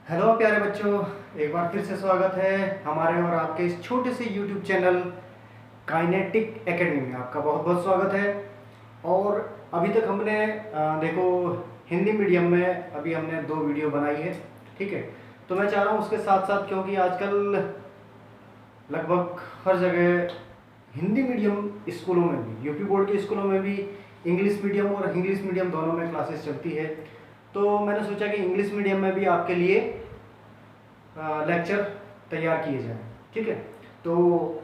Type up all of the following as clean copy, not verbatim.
Hello प्यारे बच्चों, एक बार फिर से स्वागत है हमारे और आपके इस छोटे से यूट्यूब चैनल काइनेटिक एकेडमी में। आपका बहुत बहुत स्वागत है। और अभी तक हमने देखो हिंदी मीडियम में अभी हमने 2 वीडियो बनाई है, ठीक है। तो मैं चाह रहा हूँ उसके साथ साथ, क्योंकि आजकल लगभग हर जगह हिंदी मीडियम स्कूलों में भी, यूपी बोर्ड के स्कूलों में भी इंग्लिश मीडियम और इंग्लिश मीडियम दोनों में क्लासेस चलती है। तो मैंने सोचा कि इंग्लिश मीडियम में भी आपके लिए लेक्चर तैयार किए जाएं, ठीक है। तो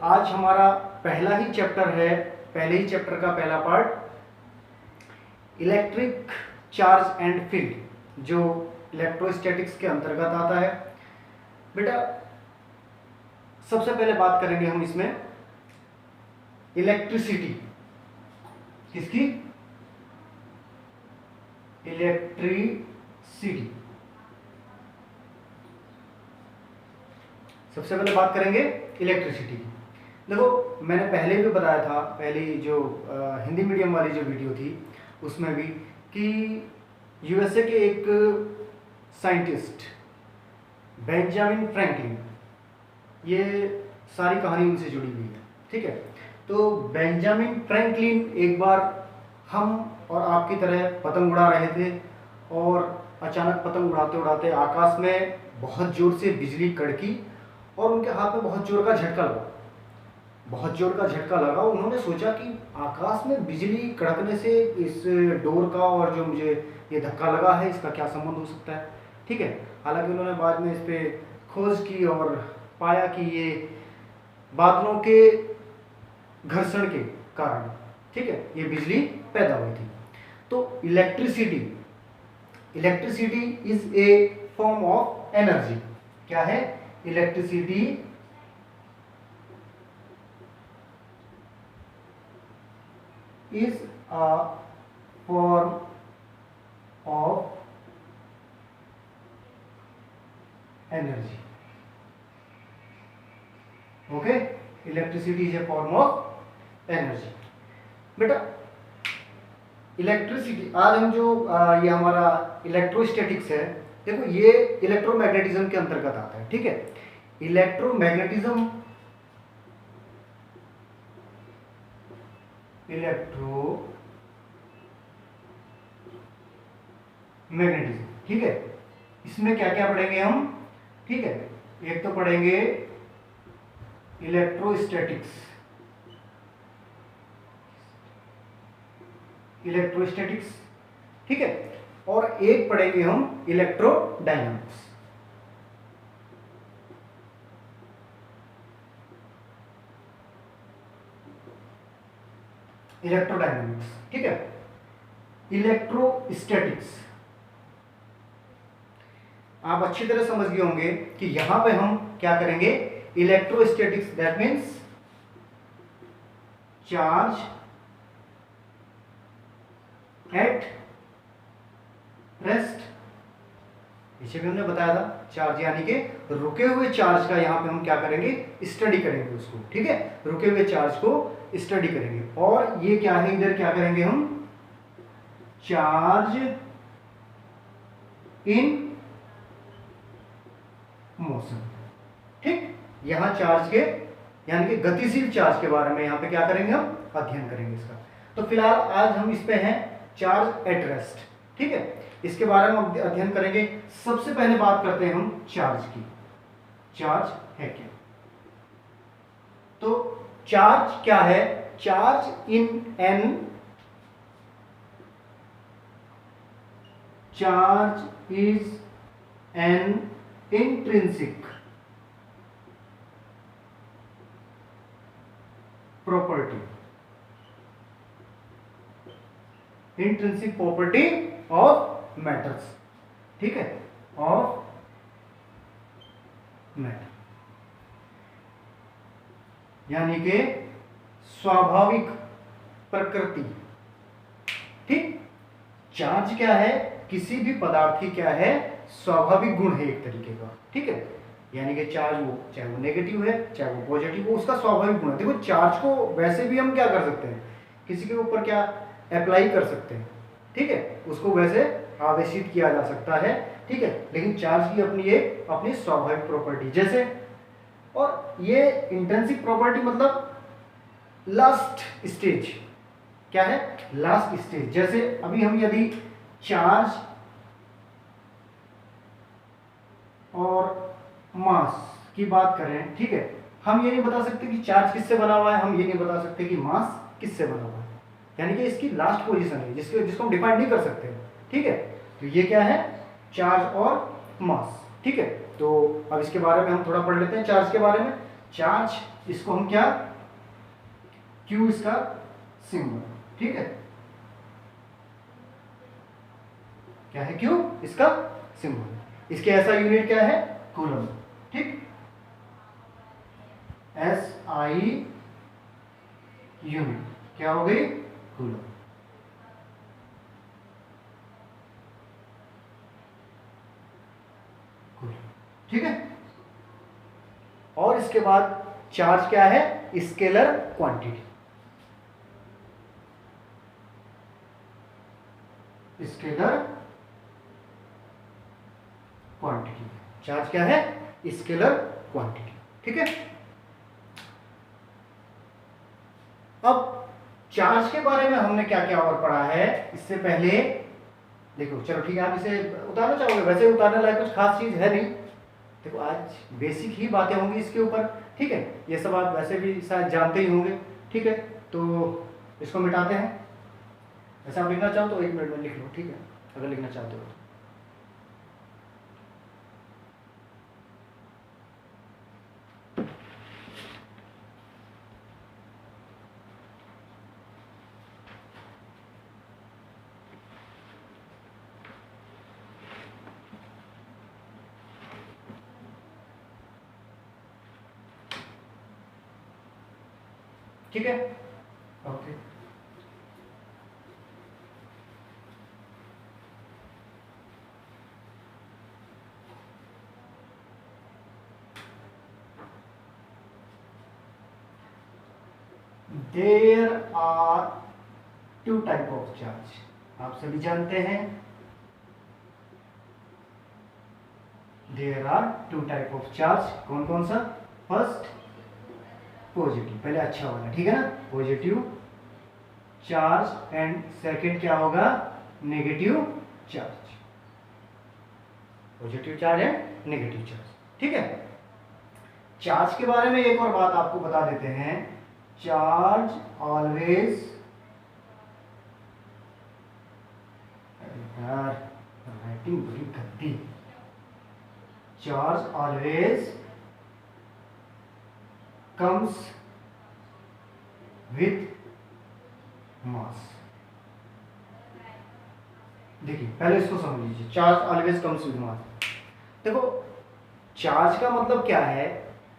आज हमारा पहला ही चैप्टर है, पहले ही चैप्टर का पहला part electric charge and field, जो इलेक्ट्रोस्टैटिक्स के अंतर्गत आता है। बेटा सबसे पहले बात करेंगे हम इसमें इलेक्ट्रिसिटी किसकी, इलेक्ट्रिसिटी। सबसे पहले बात करेंगे इलेक्ट्रिसिटी की। देखो मैंने पहले भी बताया था, पहली जो हिंदी मीडियम वाली जो वीडियो थी उसमें भी, कि यूएसए के एक साइंटिस्ट बेंजामिन फ्रैंकलिन, ये सारी कहानी उनसे जुड़ी हुई है, ठीक है। तो बेंजामिन फ्रैंकलिन एक बार हम और आपकी तरह पतंग उड़ा रहे थे और अचानक पतंग उड़ाते उड़ाते आकाश में बहुत जोर से बिजली कड़की और उनके हाथ में बहुत जोर का झटका लगा। बहुत जोर का झटका लगा, उन्होंने सोचा कि आकाश में बिजली कड़कने से इस डोर का और जो मुझे ये धक्का लगा है इसका क्या संबंध हो सकता है, ठीक है। हालांकि उन्होंने बाद में इस पर खोज की और पाया कि ये बादलों के घर्षण के कारण, ठीक है, ये बिजली पैदा हुई थी। तो electricity is a form of energy. क्या है? Electricity is a form of energy. Okay, electricity is a form of energy. बेटा इलेक्ट्रिसिटी, आज हम जो ये हमारा इलेक्ट्रोस्टैटिक्स है, देखो ये इलेक्ट्रोमैग्नेटिज्म के अंतर्गत आता है, ठीक है। इलेक्ट्रोमैग्नेटिज्म ठीक है। इसमें क्या क्या पढ़ेंगे हम, ठीक है। एक तो पढ़ेंगे इलेक्ट्रोस्टैटिक्स, ठीक है। और एक पढ़ेंगे हम इलेक्ट्रोडायनामिक्स। ठीक है। इलेक्ट्रोस्टैटिक्स आप अच्छी तरह समझ गए होंगे कि यहां पे हम क्या करेंगे, electrostatics that means charge at rest. पीछे भी हमने बताया था, चार्ज यानी कि रुके हुए चार्ज का यहां पे हम क्या करेंगे, स्टडी करेंगे उसको, ठीक है। रुके हुए चार्ज को स्टडी करेंगे। और ये क्या है, इधर क्या करेंगे हम, चार्ज इन मोशन, ठीक। यहां चार्ज के यानी कि गतिशील चार्ज के बारे में यहां पे क्या करेंगे, हम अध्ययन करेंगे इसका। तो फिलहाल आज हम इस पे हैं चार्ज एट रेस्ट, ठीक है। इसके बारे में हम अध्ययन करेंगे। सबसे पहले बात करते हैं हम चार्ज की। चार्ज है क्या? तो चार्ज क्या है? Charge in an charge is an intrinsic property, intrinsic property of matters, ठीक है, ऑफ मैटर, यानी कि स्वाभाविक प्रकृति, ठीक। चार्ज क्या है? किसी भी पदार्थ की क्या है, स्वाभाविक गुण है एक तरीके का, ठीक है। यानी कि चार्ज वो चाहे वो नेगेटिव है चाहे वो पॉजिटिव हो, उसका स्वाभाविक गुण है। देखो चार्ज को वैसे भी हम क्या कर सकते हैं, किसी के ऊपर क्या अप्लाई कर सकते हैं, ठीक है, उसको वैसे आवेशित किया जा सकता है, ठीक है, लेकिन चार्ज की अपनी स्वाभाविक प्रॉपर्टी जैसे, और ये इंट्रिंसिक प्रॉपर्टी मतलब लास्ट स्टेज, क्या है, लास्ट स्टेज। जैसे अभी हम यदि चार्ज और मास की बात करें, ठीक है, हम ये नहीं बता सकते कि चार्ज किससे बना हुआ है, हम ये नहीं बता सकते कि मास किससे बना हुआ है, यानी कि इसकी लास्ट पोजीशन है जिसको हम डिफाइन नहीं कर सकते, ठीक है। तो ये क्या है, चार्ज और मास, ठीक है। तो अब इसके बारे में हम थोड़ा पढ़ लेते हैं, चार्ज के बारे में। चार्ज, इसको हम क्या, क्यू इसका सिंबल, ठीक है, क्या है, क्यू इसका सिंबल। इसके ऐसा यूनिट क्या है, कूलम, ठीक, SI यूनिट क्या हो गई, कूलम, ठीक है। और इसके बाद चार्ज क्या है, scalar quantity, scalar quantity, charge क्या है, स्केलर क्वांटिटी, ठीक है। अब चार्ज के बारे में हमने क्या क्या और पढ़ा है, इससे पहले देखो, चलो ठीक है, आप इसे उतारना चाहोगे, वैसे उतारने लायक कुछ खास चीज है नहीं, देखो आज बेसिक ही बातें होंगी इसके ऊपर, ठीक है, ये सब आप वैसे भी शायद जानते ही होंगे, ठीक है। तो इसको मिटाते हैं, वैसे आप लिखना चाहो तो 1 मिनट में लिख लो, ठीक है, अगर लिखना चाहते हो तो। ठीक है, okay. There are 2 type of charge, आप सभी जानते हैं, there are 2 type of charge, कौन कौन सा, फर्स्ट पॉजिटिव, पहले अच्छा वाला, ठीक है ना, पॉजिटिव चार्ज, एंड सेकंड क्या होगा, negative charge, positive charge and negative charge, ठीक है। चार्ज के बारे में एक और बात आपको बता देते हैं, चार्ज ऑलवेज, राइटिंग बड़ी गंदी, charge always comes with mass। देखिए पहले इसको समझ लीजिए, charge always comes with mass. देखो चार्ज का मतलब क्या है,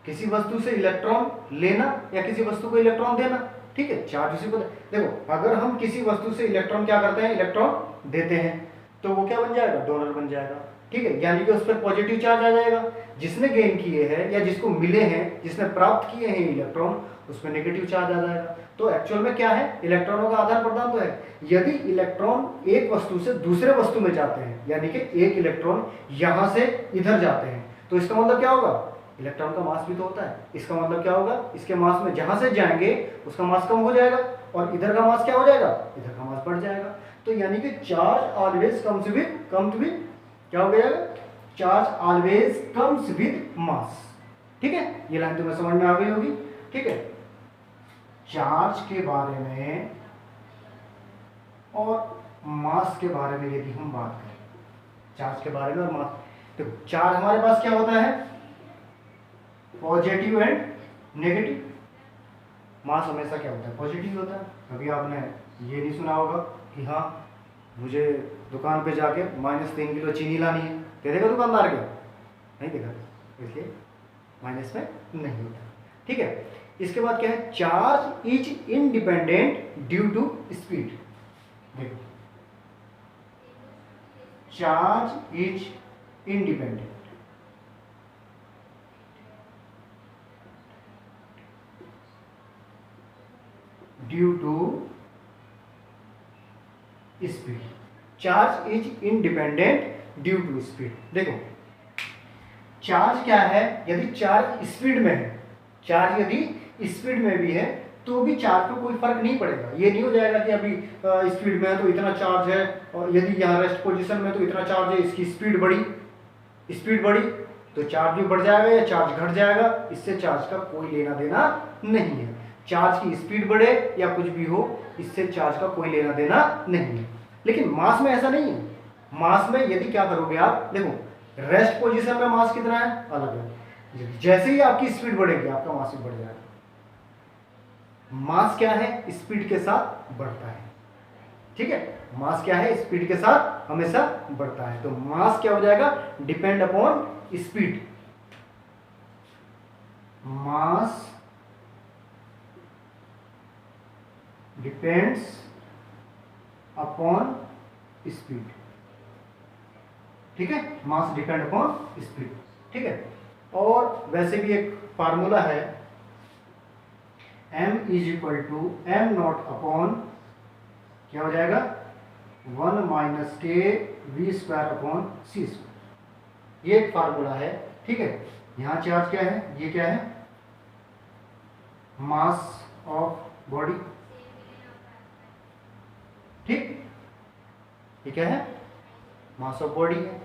किसी वस्तु से इलेक्ट्रॉन लेना या किसी वस्तु को इलेक्ट्रॉन देना, ठीक है, चार्ज उसी को देखो, अगर हम किसी वस्तु से इलेक्ट्रॉन क्या करते हैं, इलेक्ट्रॉन देते हैं, तो वो क्या बन जाएगा, डोनर बन जाएगा, ठीक है, यानी कि उस पर पॉजिटिव चार्ज आ जाएगा। जिसने गेन किए हैं या जिसको मिले हैं, जिसने प्राप्त किए हैं इलेक्ट्रॉन, उस पर नेगेटिव चार्ज आ जाएगा। तो एक्चुअल में क्या है, इलेक्ट्रॉनों का आदान प्रदान तो है। यदि इलेक्ट्रॉन एक वस्तु से दूसरे वस्तु में जाते हैं, यानी कि एक इलेक्ट्रॉन यहां से इधर जाते हैं, तो इसका मतलब क्या होगा, इलेक्ट्रॉन का मास भी तो होता है, इसका मतलब क्या होगा, इसके मास में जहां से जाएंगे उसका मास कम हो जाएगा और इधर का मास क्या हो जाएगा, इधर का मास बढ़ जाएगा। तो यानी कि चार्ज ऑलवेज कम्स विद क्या हो गया, charge always comes with mass, ठीक है, ये लाइन तुम्हें समझ में आ गई होगी, ठीक है। चार्ज के बारे में और मास के बारे में यदि हम बात करें, चार्ज के बारे में और मास, देखो चार्ज हमारे पास क्या होता है, पॉजिटिव एंड नेगेटिव, मास हमेशा क्या होता है, पॉजिटिव होता है। कभी आपने ये नहीं सुना होगा कि हाँ मुझे दुकान पे जाके -3 किलो चीनी लानी है, दे देगा दुकानदार क्या, नहीं देगा, इसलिए माइनस में नहीं होता, ठीक है। इसके बाद क्या है, charge is independent due to speed, देखो charge is independent due to speed, charge is independent due to speed. देखो चार्ज क्या है, यदि चार्ज स्पीड में है, चार्ज यदि स्पीड में भी है तो भी चार्ज को कोई फर्क नहीं पड़ेगा। ये नहीं हो जाएगा कि अभी स्पीड में है तो इतना चार्ज है, और यदि यहाँ रेस्ट पोजीशन में तो इतना चार्ज है, इसकी स्पीड बढ़ी तो चार्ज भी बढ़ जाएगा या चार्ज घट जाएगा, इससे चार्ज का कोई लेना देना नहीं है। चार्ज की स्पीड बढ़े या कुछ भी हो, इससे चार्ज का कोई लेना देना नहीं है। लेकिन मास में ऐसा नहीं है। मास में यदि क्या करोगे आप, देखो रेस्ट पोजीशन में मास कितना है, अलग है, जैसे ही आपकी स्पीड बढ़ेगी आपका मास भी बढ़ जाएगा। मास क्या है, स्पीड के साथ बढ़ता है, ठीक है। मास क्या है, स्पीड के साथ हमेशा बढ़ता है। तो मास क्या हो जाएगा, डिपेंड अपॉन स्पीड। मास डिपेंड्स अपॉन स्पीड, ठीक है। मास डिपेंड अपॉन स्पीड, ठीक है। और वैसे भी एक फार्मूला है, m is equal to M naught upon क्या हो जाएगा, 1 माइनस के V square upon C square. ये एक फार्मूला है, ठीक है। यहाँ चार्ज क्या है, ये क्या है, मास ऑफ बॉडी, ठीक, ये क्या है, मास ऑफ बॉडी है।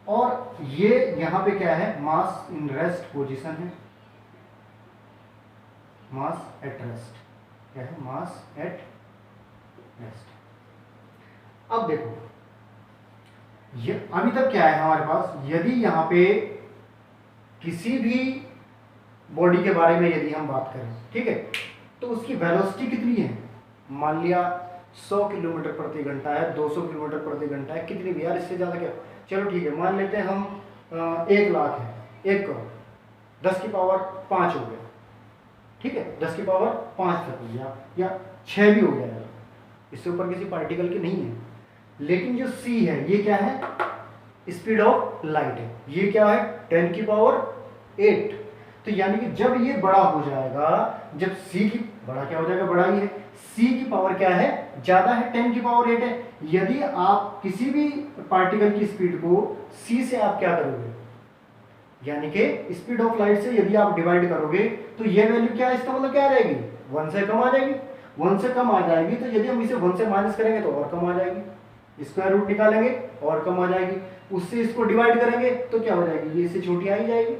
और ये यहां पे क्या है, मास इन रेस्ट पोजीशन है, मास एट रेस्ट, क्या है, मास एट रेस्ट। अब देखो ये अभी तक क्या है हमारे पास, यदि यहां पे किसी भी बॉडी के बारे में यदि हम बात करें, ठीक है, तो उसकी वेलोसिटी कितनी है, मान लिया 100 किलोमीटर प्रति घंटा है, 200 किलोमीटर प्रति घंटा है, कितनी भी यार, इससे ज़्यादा क्या, चलो ठीक है, मान लेते हैं हम 1 लाख है, 1 करोड़, 10 की पावर 5 हो गया, ठीक है, 10 की पावर 5 तक हो गया या 6 भी हो जाएगा, इससे ऊपर किसी पार्टिकल की नहीं है। लेकिन जो c है ये क्या है, स्पीड ऑफ लाइट है, ये क्या है 10 की पावर 8। तो यानी कि जब ये बड़ा हो जाएगा, जब c की बड़ा क्या हो जाएगा, बड़ा ही है, c की पावर क्या है, ज्यादा है, 10 की पावर 8 है। यदि आप किसी भी पार्टिकल की स्पीड को c से आप क्या करोगे, यानी कि स्पीड ऑफ लाइट से यदि आप डिवाइड करोगे तो ये वैल्यू क्या है, इसका मतलब क्या रहेगी, 1 से कम आ जाएगी। 1 से कम आ जाएगी तो यदि हम इसे 1 से माइनस करेंगे तो और कम आ जाएगी, स्क्वायर रूट निकालेंगे और कम आ जाएगी, उससे इसको डिवाइड करेंगे तो क्या हो जाएगी, ये इससे छोटी आ ही जाएगी,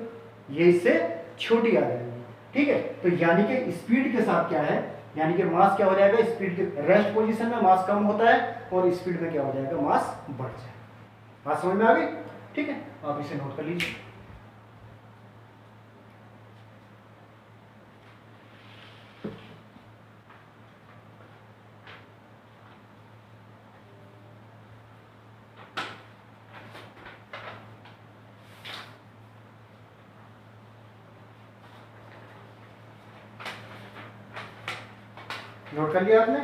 ये इससे छोटी आ जाएगी, ठीक है। तो यानी कि स्पीड के साथ क्या है, यानी कि मास क्या हो जाएगा, स्पीड के रेस्ट पोजीशन में मास कम होता है और स्पीड में क्या हो जाएगा, मास बढ़ जाएगा। बात समझ में आ गई, ठीक है, आप इसे नोट कर लीजिए। नोट कर लिया आपने,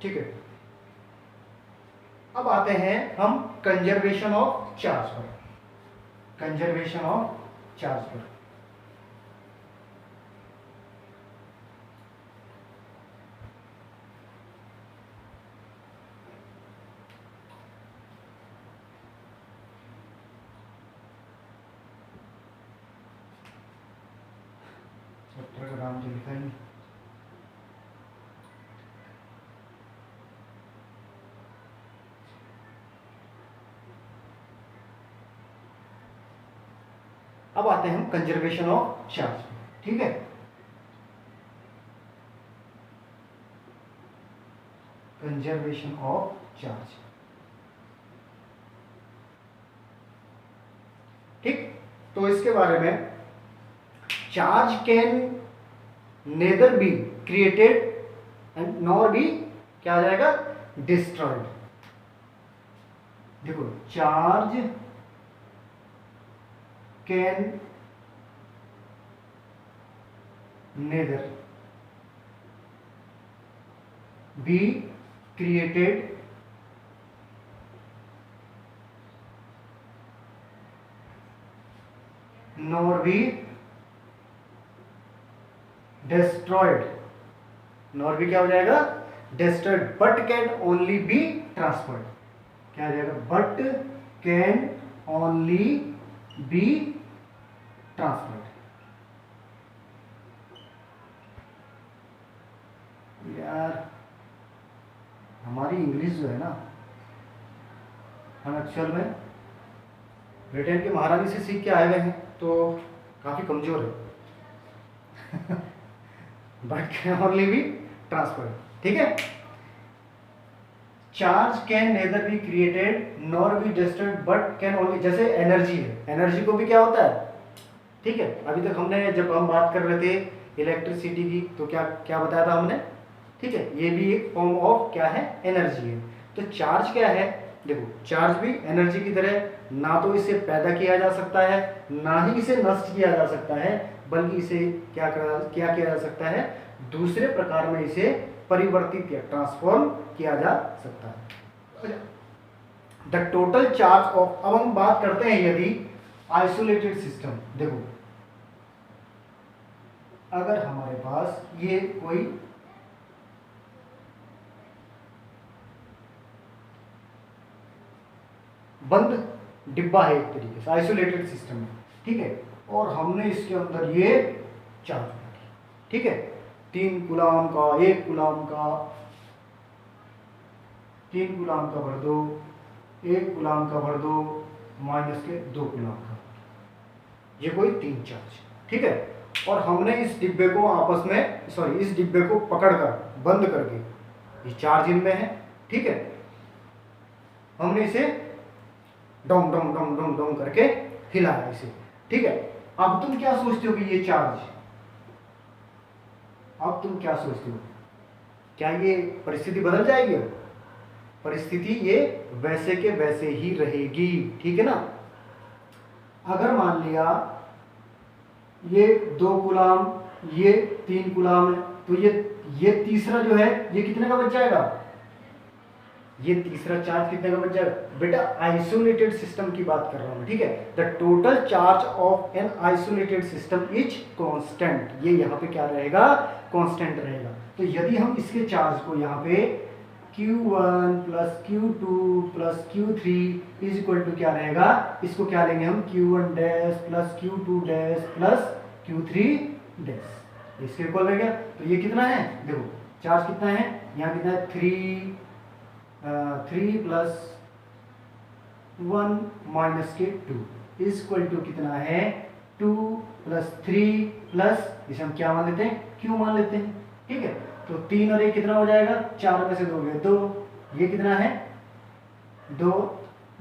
ठीक है। अब आते हैं हम कंजर्वेशन ऑफ चार्ज पर, कंजर्वेशन ऑफ चार्ज पर। चैप्टर का नाम जो लिखा है, अब आते हैं हम कंजर्वेशन ऑफ चार्ज, ठीक है। कंजर्वेशन ऑफ चार्ज, ठीक। तो इसके बारे में, charge can neither be created and nor be क्या आ जाएगा, डिस्ट्रॉयड। देखो charge can neither be created nor be destroyed, nor भी क्या हो जाएगा, destroyed, but can only be transferred, क्या हो जाएगा, but can only be transferred। यार हमारी इंग्लिश जो है ना, हम एक्चुअल में ब्रिटेन की महारानी से सीख के आए हुए हैं, तो काफ़ी कमज़ोर है। But can only be transfer, ठीक है। Charge can neither be created nor be destroyed but can only, जैसे एनर्जी है, एनर्जी को भी क्या होता है, ठीक है। अभी तक हमने जब हम बात कर रहे थे इलेक्ट्रिसिटी की, तो क्या क्या बताया था हमने, ठीक है, ये भी एक फॉर्म ऑफ क्या है, एनर्जी है। तो चार्ज क्या है, देखो चार्ज भी एनर्जी की तरह, ना तो इसे पैदा किया जा सकता है, ना ही इसे नष्ट किया जा सकता है, बल्कि इसे क्या किया जा सकता है, दूसरे प्रकार में इसे परिवर्तित या ट्रांसफॉर्म किया जा सकता है। द टोटल चार्ज ऑफ, अब हम बात करते हैं यदि आइसोलेटेड सिस्टम, देखो अगर हमारे पास ये कोई बंद डिब्बा है, एक तरीके से आइसोलेटेड सिस्टम है, ठीक है, और हमने इसके अंदर ये चार्ज भर दिया, ठीक है, 3 कूलाम का, 1 कूलाम का, 3 कूलाम का भर दो, 1 कूलाम का भर दो, माइनस के 2 कूलाम का, ये कोई 3 चार्ज, ठीक है। और हमने इस डिब्बे को आपस में, सॉरी इस डिब्बे को पकड़कर बंद करके, ये चार्ज इनमें है, ठीक है, हमने इसे Dong Dong Dong Dong Dong करके हिलाया इसे, ठीक है। अब तुम क्या सोचते हो कि ये चार्ज, अब तुम क्या सोचते हो, क्या ये परिस्थिति बदल जाएगी, अब परिस्थिति ये वैसे के वैसे ही रहेगी, ठीक है ना। अगर मान लिया ये 2 कूलाम, ये 3 कूलाम है, तो ये तीसरा जो है ये कितने का बच जाएगा, ये तीसरा चार्ज कितने का बच जाएगा, बेटा आइसोलेटेड सिस्टम की बात कर रहा हूं, ठीक है। The total charge of an isolated system is constant, ये यहाँ पे क्या रहेगा, कांस्टेंट रहेगा। तो यदि हम इसके चार्ज को यहाँ पे Q1 plus Q2 plus Q3 is equal to क्या रहेगा, इसको क्या लेंगे हम, Q1 dash plus Q2 dash plus Q3 dash, इसके इक्वल रहेगा। तो ये कितना है, देखो चार्ज कितना है, यहाँ कितना है, 3 प्लस 1 माइनस के 2 इज इक्वल टू कितना है, 2 प्लस 3 प्लस, इसे हम क्या मान लेते हैं, Q मान लेते हैं, ठीक है। तो 3 और 1 कितना हो जाएगा, 4 में से 2 गए 2, ये कितना है 2,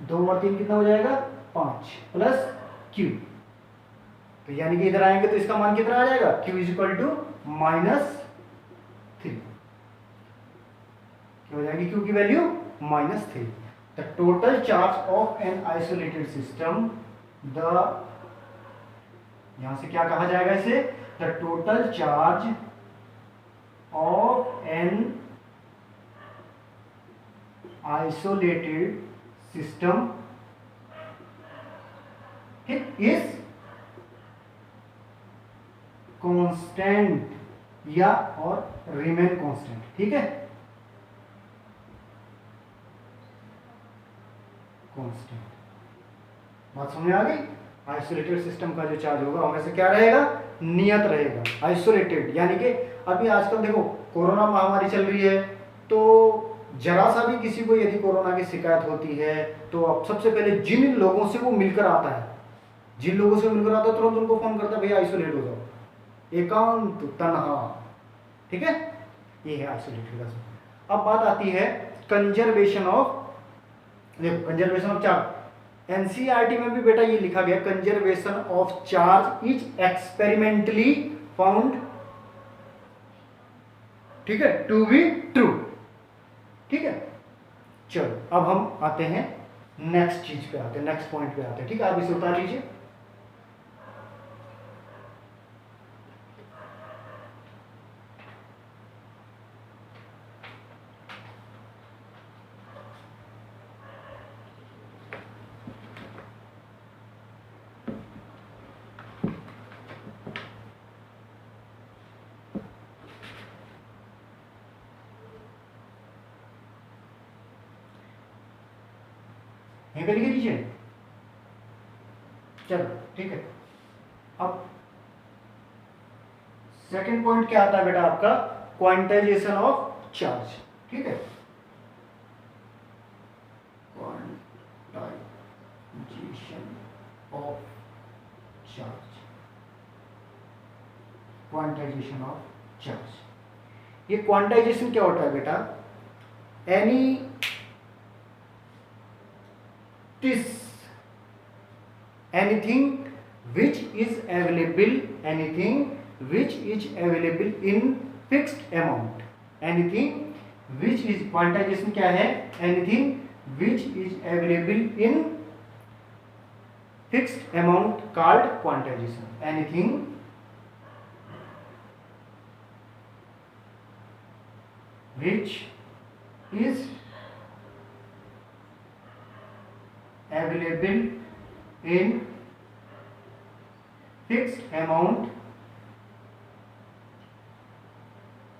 2 और 3 कितना हो जाएगा 5 प्लस Q, तो यानी कि इधर आएंगे तो इसका मान कितना आ जाएगा, Q इज इक्वल टू -3, क्या हो जाएगी Q की value -3। The total charge of an isolated system, the, यहां से क्या कहा जाएगा इसे, the total charge of an isolated system is constant या और रिमेन कांस्टेंट, ठीक है, कांस्टेंट। बात समझ आ गई। आइसोलेटेड सिस्टम का जो चार्ज होगा हमेशा क्या रहेगा, नियत रहेगा, आइसोलेटेड, यानी कि अभी आजकल देखो कोरोना महामारी चल रही है, तो जरा सा भी किसी को यदि कोरोना की शिकायत होती है तो अब सबसे पहले जिन लोगों से वो मिलकर आता है, जिन लोगों से मिलकर आता है तुरंत उनको फोन करता है, भैया आइसोलेट हो जाओ, एकांत तन्हा, ठीक है, ये है आइसोलेटेड का। अब बात आती है कंजर्वेशन ऑफ, देखो कंजर्वेशन ऑफ चार्ज, एनसीईआरटी में भी बेटा ये लिखा गया, conservation of charge is experimentally found, ठीक है, टू बी ट्रू, ठीक है। चलो अब हम आते हैं नेक्स्ट चीज पे आते हैं, नेक्स्ट पॉइंट पे आते हैं, ठीक है, आप इसे उतार लीजिए। यहीं पे लिख दीजिए। चलो ठीक है। अब सेकंड पॉइंट क्या आता है बेटा आपका, क्वांटाइजेशन ऑफ चार्ज। ठीक है, quantization of charge, quantization of charge. ये क्वांटाइजेशन क्या होता है बेटा, any this anything which is available, anything which is available in fixed amount, anything which is, quantization क्या है, anything which is available in fixed amount called quantization, anything which is available in fixed amount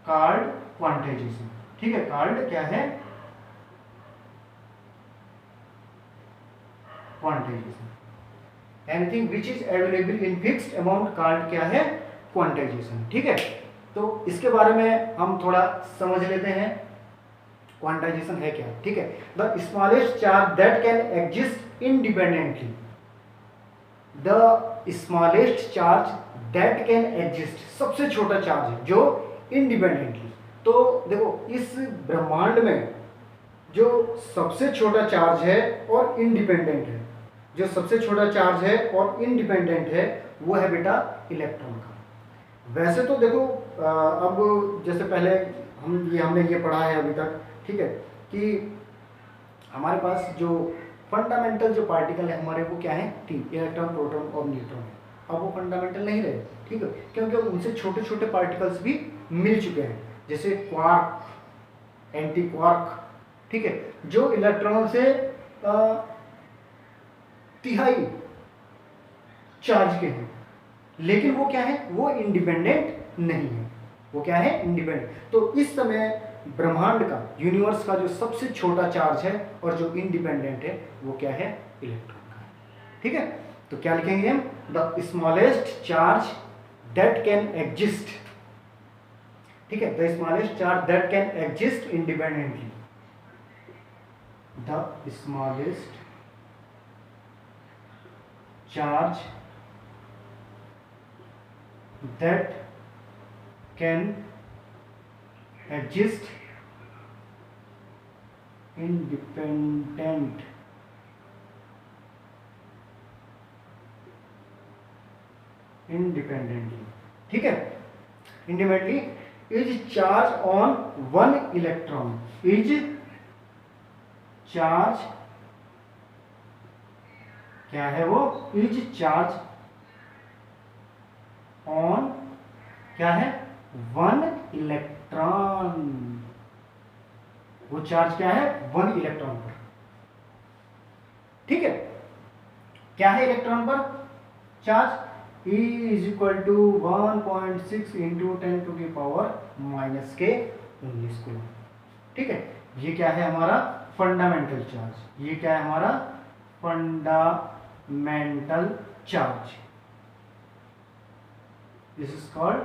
called quantization। ठीक है, called क्या है, quantization। Anything which is available in fixed amount called क्या है, quantization. ठीक है, तो इसके बारे में हम थोड़ा समझ लेते हैं क्वांटाइजेशन है क्या। ठीक है, the smallest charge that can exist independently, the smallest charge that can exist, सबसे छोटा चार्ज है जो इंडिपेंडेंटली। तो देखो इस ब्रह्मांड में जो सबसे छोटा चार्ज है और इंडिपेंडेंट है, जो सबसे छोटा चार्ज है और इंडिपेंडेंट है वो है बेटा इलेक्ट्रॉन का। वैसे तो देखो अब जैसे पहले हमने ये पढ़ा है अभी तक, ठीक है, कि हमारे पास जो फंडामेंटल जो पार्टिकल है हमारे वो क्या है, तीन, इलेक्ट्रॉन, प्रोटॉन और न्यूट्रॉन है। अब वो फंडामेंटल नहीं रहे, ठीक है, क्योंकि उनसे छोटे छोटे पार्टिकल्स भी मिल चुके हैं, जैसे क्वार्क, एंटी क्वार्क, ठीक है, जो इलेक्ट्रॉन से तिहाई चार्ज के हैं, लेकिन वो क्या है, वो इंडिपेंडेंट नहीं है, वो क्या है, इंडिपेंडेंट। तो इस समय ब्रह्मांड का, यूनिवर्स का जो सबसे छोटा चार्ज है और जो इंडिपेंडेंट है वो क्या है, इलेक्ट्रॉन का। ठीक है, तो क्या लिखेंगे हम, the smallest charge that can exist, ठीक है, the smallest charge that can exist independently, the smallest charge that can exist independently ठीक है, independently is charge on one electron, is charge क्या है वो, is charge ऑन क्या है, one electron, वो चार्ज क्या है, वन इलेक्ट्रॉन पर। ठीक है, क्या है इलेक्ट्रॉन पर charge, E is equal to 1.6 into 10⁻⁻⁰ coulomb. ठीक है, ये क्या है हमारा फंडामेंटल चार्ज, ये क्या है हमारा fundamental charge, this is called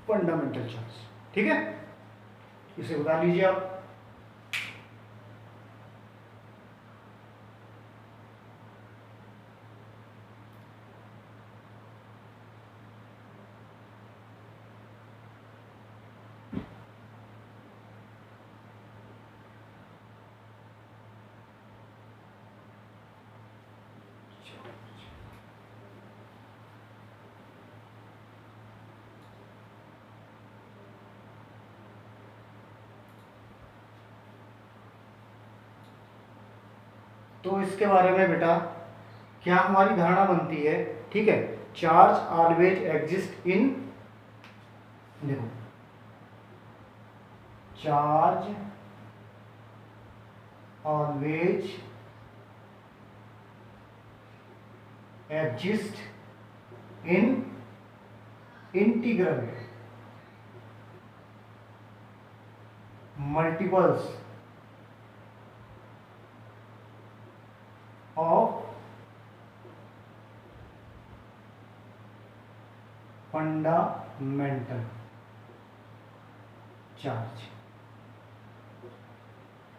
fundamental charge. ठीक है, इसे बता लीजिए आप। तो इसके बारे में बेटा क्या हमारी धारणा बनती है, ठीक है, चार्ज ऑलवेज एग्जिस्ट इन, देखो charge always exist in integral multiples fundamental charge.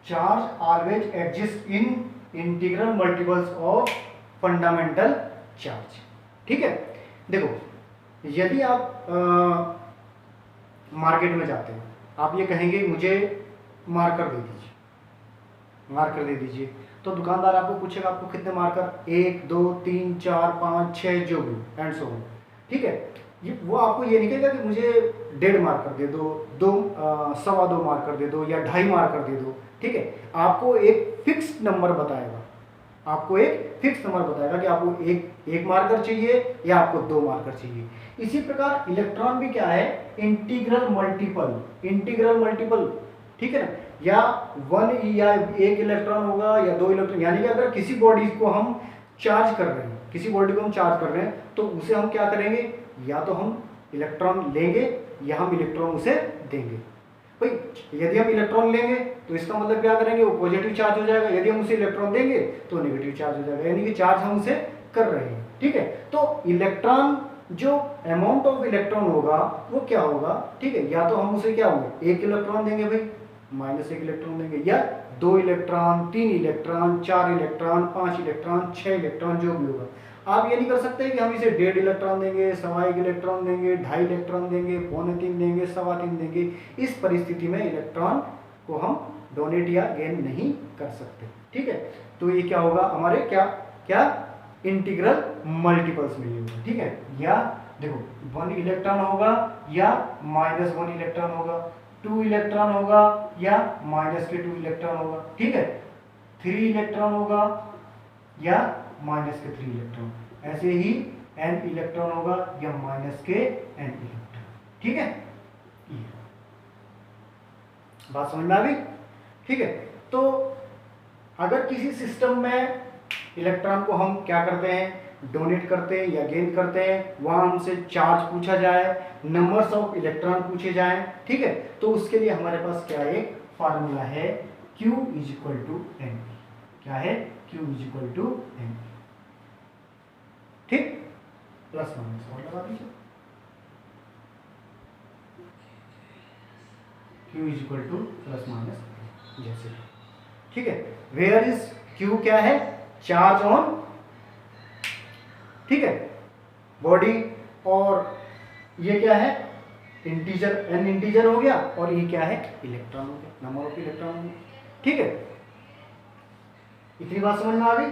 Charge always exist in integral multiples of fundamental charge. ठीक है, देखो यदि आप मार्केट में जाते हैं, आप ये कहेंगे मुझे मार्कर दे दीजिए, मार्कर दे दीजिए, तो दुकानदार आपको पूछेगा आपको कितने मार्कर, 1 2 3 4 5 6 जो भी एंड सो ऑन। ठीक है, ये वो आपको ये नहीं कहेगा कि मुझे 1.5 मार्कर दे दो, 2.25 मार्कर दे दो या 2.5 मार्कर दे दो। ठीक है, आपको एक फिक्स नंबर बताएगा, आपको एक फिक्स नंबर बताएगा कि आपको एक मार्कर चाहिए या आपको 2 मार्कर चाहिए। इसी प्रकार इलेक्ट्रॉन भी क्या है, इंटीग्रल मल्टीपल, इंटीग्रल मल्टीपल। ठीक है ना, या 1 या 1 इलेक्ट्रॉन होगा या 2 इलेक्ट्रॉन, यानी कि अगर किसी बॉडी को हम चार्ज कर रहे हैं, किसी बॉडी को हम चार्ज कर रहे हैं, तो उसे हम क्या करेंगे, या तो हम इलेक्ट्रॉन लेंगे या हम इलेक्ट्रॉन उसे देंगे। भाई यदि हम इलेक्ट्रॉन लेंगे तो इसका मतलब क्या करेंगे, वो पॉजिटिव चार्ज हो जाएगा, यदि हम उसे इलेक्ट्रॉन देंगे तो नेगेटिव चार्ज हो जाएगा, यानी कि चार्ज हम उसे कर रहे हैं। ठीक है, तो इलेक्ट्रॉन जो अमाउंट ऑफ इलेक्ट्रॉन होगा वो क्या होगा, ठीक है, या तो हम उसे क्या होंगे 1 इलेक्ट्रॉन देंगे भाई, -1 इलेक्ट्रॉन देंगे, या 2 electron, 3 electron, 4 electron, 5 electron, 6 electron, जो भी होगा। आप ये नहीं कर सकते कि हम इसे 1.5 इलेक्ट्रॉन देंगे, 1.25 इलेक्ट्रॉन देंगे, 2.5 इलेक्ट्रॉन देंगे, 2.25 देंगे, 3.25 देंगे। इस परिस्थिति में इलेक्ट्रॉन को हम डोनेट या गेन नहीं कर सकते। ठीक है, तो ये क्या होगा, हमारे क्या क्या इंटीग्रल मल्टीपल्स में होगा। ठीक है, या देखो 1 इलेक्ट्रॉन होगा या -1 इलेक्ट्रॉन होगा, 2 इलेक्ट्रॉन होगा या -2 इलेक्ट्रॉन होगा। ठीक है, 3 इलेक्ट्रॉन होगा या -3 इलेक्ट्रॉन, ऐसे ही n इलेक्ट्रॉन होगा या -n इलेक्ट्रॉन। ठीक है, बात समझ में आ गई। ठीक है, तो अगर किसी सिस्टम में इलेक्ट्रॉन को हम क्या करते हैं, डोनेट करते हैं या गेन करते हैं, वहां हमसे चार्ज पूछा जाए, नंबर्स ऑफ इलेक्ट्रॉन पूछे जाएं, ठीक है, तो उसके लिए हमारे पास क्या एक फार्मूला है, Q = N। क्या है, Q = N। ठीक, प्लस माइनस और लगा दीजिए, Q = +- जैसे। ठीक है, वेयर इज Q, क्या है, चार्ज ऑन, ठीक है, बॉडी, और ये क्या है, इंटीजर, n इंटीजर हो गया, और ये क्या है, इलेक्ट्रॉन हो गया, नंबर ऑफ इलेक्ट्रॉन हो गया। ठीक है, इतनी बात समझ में आ गई।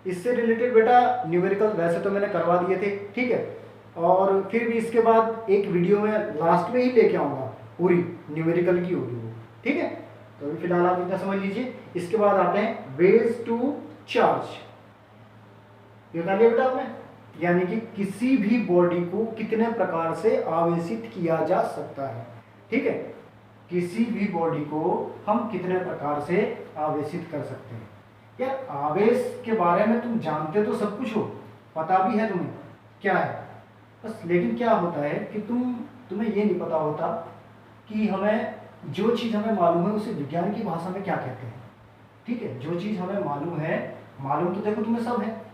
इससे रिलेटेड बेटा न्यूमेरिकल वैसे तो मैंने करवा दिए थे, ठीक है, और फिर भी इसके बाद एक वीडियो में लास्ट में ही लेके आऊंगा, पूरी न्यूमेरिकल की होगी वो। ठीक है, तो अभी फिलहाल आप इतना समझ लीजिए। इसके बाद आते हैं वेज टू चार्ज। ये बता लिया बेटा आपने, यानी कि किसी भी बॉडी को कितने प्रकार से आवेशित किया जा सकता है। ठीक है, किसी भी बॉडी को हम कितने प्रकार से आवेशित कर सकते हैं। यार आवेश के बारे में तुम जानते तो सब कुछ हो, पता भी है तुम्हें क्या है, बस लेकिन क्या होता है कि तुम्हें ये नहीं पता होता कि हमें जो चीज़ हमें मालूम है उसे विज्ञान की भाषा में क्या कहते हैं। ठीक है, जो चीज़ हमें मालूम है, मालूम तो देखो तुम्हें सब है,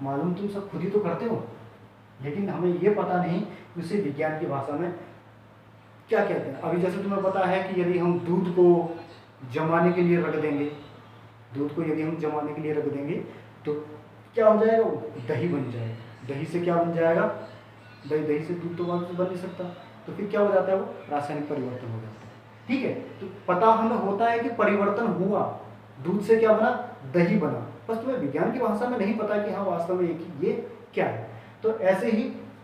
मालूम तुम सब खुद ही तो करते हो, लेकिन हमें ये पता नहीं कि उसे विज्ञान की भाषा में क्या कहते हैं। अभी जैसे तुम्हें पता है कि यदि हम दूध को जमाने के लिए रख देंगे, दूध को यदि हम जमाने के लिए रख देंगे तो क्या हो जाएगा, वो दही बन जाएगा। दही से क्या बन जाएगा, दही से दूध तो बन नहीं सकता, तो फिर क्या हो जाता है, वो रासायनिक परिवर्तन हो जाता है। ठीक है, तो पता हमें होता है कि परिवर्तन हुआ, दूध से क्या बना, दही बना, बस तुम्हें विज्ञान की भाषा में नहीं पता कि हाँ वास्तव में ये क्या है। तो ऐसे ही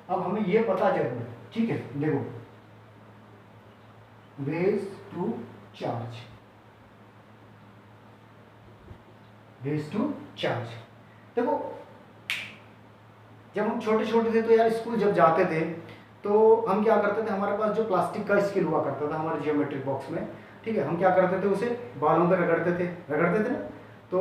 अब हमें ये पता जरूर है। ठीक है, देखो ways to charge, ways to charge. देखो जब हम छोटे छोटे थे तो यार स्कूल जब जाते थे तो हम क्या करते थे, हमारे पास जो प्लास्टिक का स्केल हुआ करता था हमारे जियोमेट्रिक बॉक्स में, ठीक है, हम क्या करते थे, उसे बालों पे रगड़ते थे ना, तो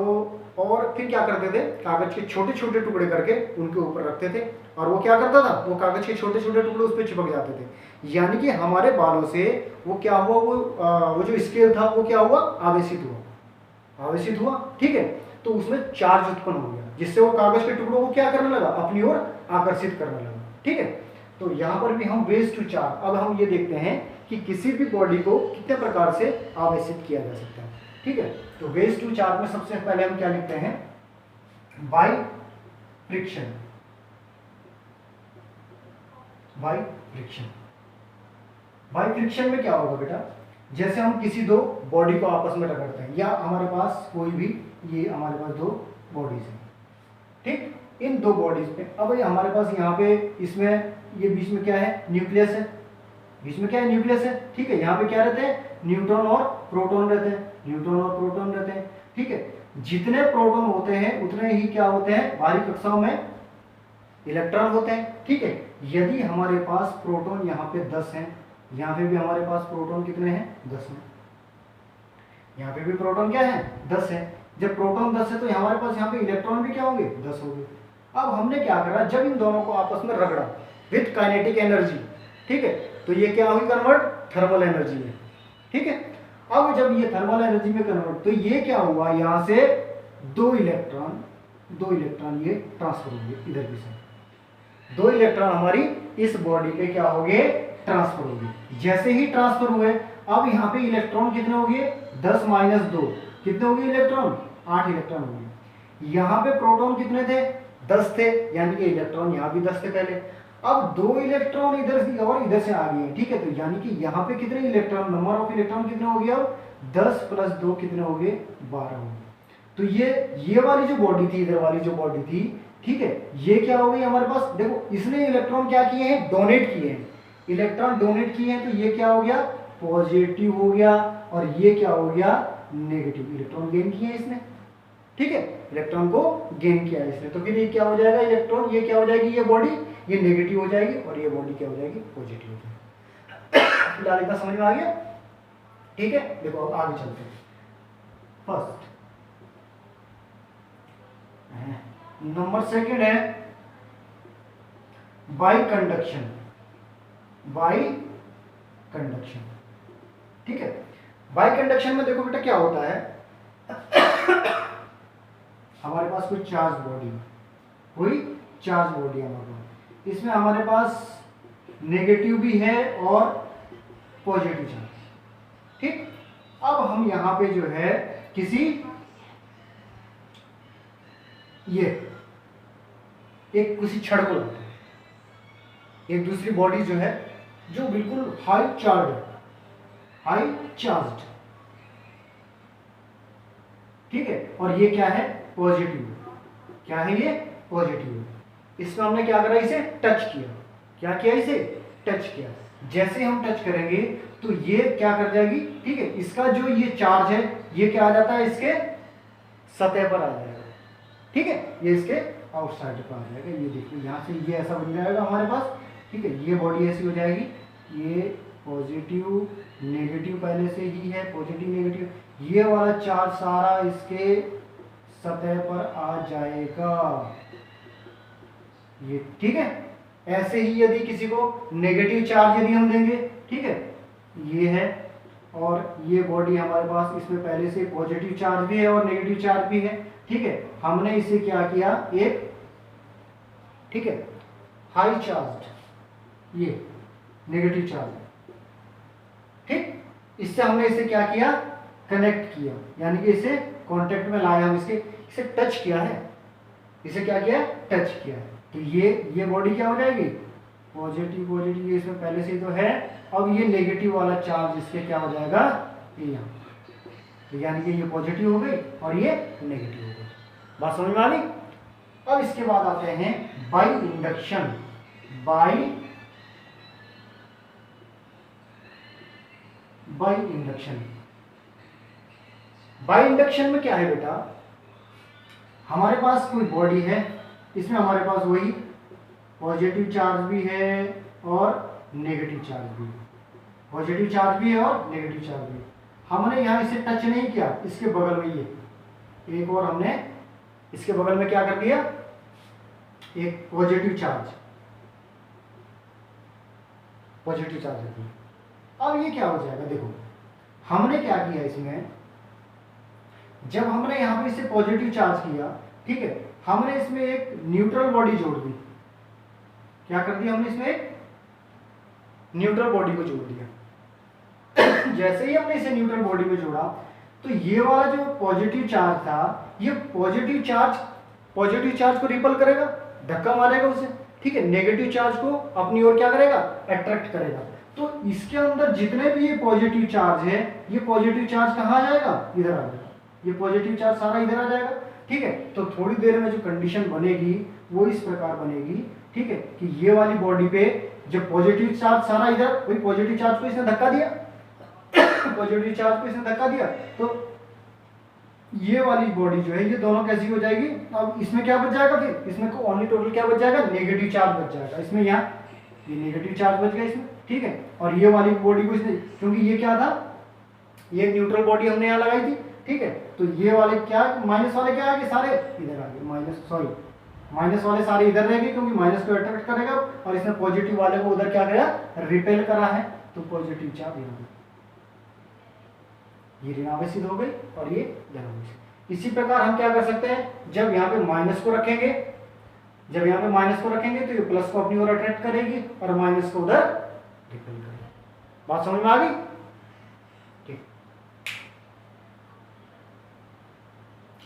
और फिर क्या करते थे, कागज के छोटे छोटे टुकड़े करके उनके ऊपर रखते थे, और वो क्या करता था, वो कागज के छोटे छोटे टुकड़े उस पर चिपक जाते थे, यानी कि हमारे बालों से वो क्या हुआ, वो जो स्केल था वो क्या हुआ, आवेशित हुआ। ठीक है, तो उसमें चार्ज उत्पन्न हो गया, जिससे वो कागज के टुकड़ों को क्या करने लगा, अपनी ओर आकर्षित करने लगा। ठीक है। तो यहाँ पर भी हम वेज टू चार्ज, अब हम ये देखते हैं कि किसी भी बॉडी को कितने प्रकार से आवेशित किया जा सकता है, ठीक है। तो वेज टू चार्ज में सबसे पहले हम क्या लिखते हैं, by friction, by friction. By friction में क्या होगा बेटा, जैसे हम किसी दो बॉडी को आपस में रगड़ते हैं, या हमारे पास कोई भी, ये हमारे पास दो बॉडीज हैं, ठीक, इन दो बॉडीज पे, अब ये हमारे पास यहाँ पे इसमें ये बीच में क्या है, न्यूक्लियस है, बीच में क्या है, न्यूक्लियस है, ठीक है। यहाँ पे क्या रहते हैं, न्यूट्रॉन और प्रोटॉन रहते हैं, न्यूट्रॉन और प्रोटॉन रहते हैं, ठीक है। जितने प्रोटॉन होते हैं उतने ही क्या होते हैं, बाहरी कक्षाओं में इलेक्ट्रॉन होते हैं, ठीक है। यदि हमारे पास प्रोटॉन यहाँ पे 10 हैं, यहाँ पे भी हमारे पास प्रोटॉन कितने हैं, 10 हैं, यहाँ पे भी प्रोटॉन क्या है, 10 है। जब प्रोटॉन 10 है तो हमारे पास यहाँ पे इलेक्ट्रॉन भी क्या होंगे, 10 होंगे। अब हमने क्या करा, जब इन दोनों को आपस में रगड़ा विथ काइनेटिक एनर्जी, ठीक है, तो ये क्या हुई, कन्वर्ट थर्मल एनर्जी में, ठीक है। अब जब ये थर्मल एनर्जी में कन्वर्ट, तो ये क्या हुआ, यहाँ से दो इलेक्ट्रॉन ये ट्रांसफर होंगे इधर की साइड, दो इलेक्ट्रॉन हमारी इस बॉडी पे क्या हो गए, ट्रांसफर हो गए। जैसे ही ट्रांसफर हुए, अब यहाँ पे इलेक्ट्रॉन कितने हो गए, 10 माइनस 2 कितने हो गए इलेक्ट्रॉन, 8 इलेक्ट्रॉन हो गए। यहाँ पे प्रोटॉन कितने थे, 10 थे, यानी कि इलेक्ट्रॉन यहाँ भी 10 थे पहले। अब दो इलेक्ट्रॉन इधर से और इधर से आ गए, ठीक है। तो यानी कि यहाँ पे कितने इलेक्ट्रॉन, नंबर ऑफ इलेक्ट्रॉन कितने हो गया, 10 प्लस 2 कितने हो गए, 12 हो गए। तो ये वाली जो बॉडी थी, इधर वाली जो बॉडी थी, ठीक है, ये क्या हो गई हमारे पास, देखो इसने इलेक्ट्रॉन क्या किए हैं, डोनेट किए हैं, इलेक्ट्रॉन डोनेट किए हैं, तो ये क्या हो गया, पॉजिटिव हो गया, और ये क्या हो गया, नेगेटिव, इलेक्ट्रॉन गेन किए हैं इसने, ठीक है, इलेक्ट्रॉन को गेन किया है इसने। तो फिर ये क्या हो जाएगा, इलेक्ट्रॉन, ये क्या हो जाएगी, ये बॉडी ये नेगेटिव हो जाएगी, और ये बॉडी क्या हो जाएगी, पॉजिटिव हो जाएगी। फिलहाल इतना समझ में आ गया, ठीक है। देखो अब आगे चलते हैं। फर्स्ट नंबर सेकंड है बाई कंडक्शन, बाई कंडक्शन, ठीक है। बाई कंडक्शन में देखो बेटा क्या होता है, हमारे पास कोई चार्ज बॉडी है हमारे पास, इसमें हमारे पास नेगेटिव भी है और पॉजिटिव चार्ज, ठीक। अब हम यहाँ पे जो है किसी किसी छड़ को लाते हैं, एक दूसरी बॉडी जो है जो बिल्कुल हाई चार्ज्ड, ठीक है, और ये क्या है, पॉजिटिव, क्या है ये, पॉजिटिव। इसमें हमने क्या करा, इसे टच किया, क्या किया, इसे टच किया। जैसे हम टच करेंगे तो ये क्या कर जाएगी, ठीक है, इसका जो ये चार्ज है ये क्या आ जाता है, इसके सतह पर आ जाएगा, ठीक है, ये इसके आउटसाइड पर आ जाएगा। ये देखिए यहाँ से ये ऐसा बन जाएगा हमारे पास, ठीक है, ये बॉडी ऐसी हो जाएगी, ये पॉजिटिव नेगेटिव पहले से ही है, पॉजिटिव नेगेटिव, ये वाला चार्ज सारा इसके सतह पर आ जाएगा, ये, ठीक है। ऐसे ही यदि किसी को नेगेटिव चार्ज यदि हम देंगे, ठीक है, ये है, और ये बॉडी हमारे पास, इसमें पहले से पॉजिटिव चार्ज भी है और नेगेटिव चार्ज भी है, ठीक है। हमने इसे क्या किया, एक, ठीक है, हाई चार्ज, ये नेगेटिव चार्ज, ठीक, इससे हमने इसे क्या किया, कनेक्ट किया, यानी कि इसे कांटेक्ट में लाया, हम इसे टच किया है, इसे क्या किया, टच किया है। तो ये बॉडी क्या हो जाएगी, पॉजिटिव, ये इसमें पहले से तो है। अब ये नेगेटिव वाला चार्ज इसके क्या हो जाएगा, ये यहाँ, तो यानी कि ये पॉजिटिव हो गई और ये नेगेटिव हो गई। बात समझ में आ गई। अब इसके बाद आते हैं बाई इंडक्शन। बाई इंडक्शन में क्या है बेटा, हमारे पास कोई बॉडी है, इसमें हमारे पास वही पॉजिटिव चार्ज भी है और नेगेटिव चार्ज भी है, पॉजिटिव चार्ज भी है और नेगेटिव चार्ज भी है। हमने यहाँ इसे टच नहीं किया, इसके बगल में ये एक और हमने इसके बगल में क्या कर दिया, एक पॉजिटिव चार्ज रख दिया। अब ये क्या हो जाएगा, देखो हमने क्या किया इसमें, जब हमने यहाँ पे इसे पॉजिटिव चार्ज किया, ठीक है, हमने इसमें एक न्यूट्रल बॉडी जोड़ दी, क्या कर दिया हमने इसमें, न्यूट्रल बॉडी को जोड़ दिया। जैसे ही हमने इसे न्यूट्रल बॉडी में जोड़ा तो ये वाला जो पॉजिटिव चार्ज था, ये पॉजिटिव चार्ज को रिपल करेगा, धक्का मारेगा उसे, ठीक है, नेगेटिव चार्ज को अपनी ओर क्या करेगा, अट्रैक्ट करेगा। तो इसके अंदर जितने भी ये पॉजिटिव चार्ज है, ये पॉजिटिव चार्ज कहाँ आ जाएगा, इधर आ जाएगा, ये पॉजिटिव चार्ज सारा इधर आ जाएगा, ठीक है। तो थोड़ी देर में जो कंडीशन बनेगी वो इस प्रकार बनेगी, ठीक है, कि ये वाली बॉडी पे जो पॉजिटिव चार्ज सारा इधर, वही पॉजिटिव चार्ज को इसने धक्का दिया पॉजिटिव चार्ज को इसने धक्का दिया, तो ये वाली बॉडी जो है ये दोनों कैसी हो जाएगी। अब इसमें क्या बच जाएगा, फिर इसमें ओनली टोटल क्या बच जाएगा, नेगेटिव चार्ज बच जाएगा इसमें, यहाँ ये नेगेटिव चार्ज बच गया इसमें, ठीक है। और ये वाली बॉडी को इसने, क्योंकि ये क्या था, ये न्यूट्रल बॉडी हमने यहाँ लगाई थी, ठीक है, तो ये वाले क्या, माइनस वाले क्या आगे, सारे इधर आ गए, माइनस वाले सारे इधर रहेंगे, क्योंकि माइनस को अट्रैक्ट करेगा, और इसने पॉजिटिव वाले को उधर क्या करा, रिपेल करा है, तो पॉजिटिव चार्ज यहाँ, ये ऋणावेशित हो गई और ये धनावेशित। इसी प्रकार हम क्या कर सकते हैं, जब यहाँ पे माइनस को रखेंगे, तो ये प्लस को अपनी ओर अट्रैक्ट करेगी और माइनस को उधर रिपेल करेगी। बात समझ में आ गई, ठीक,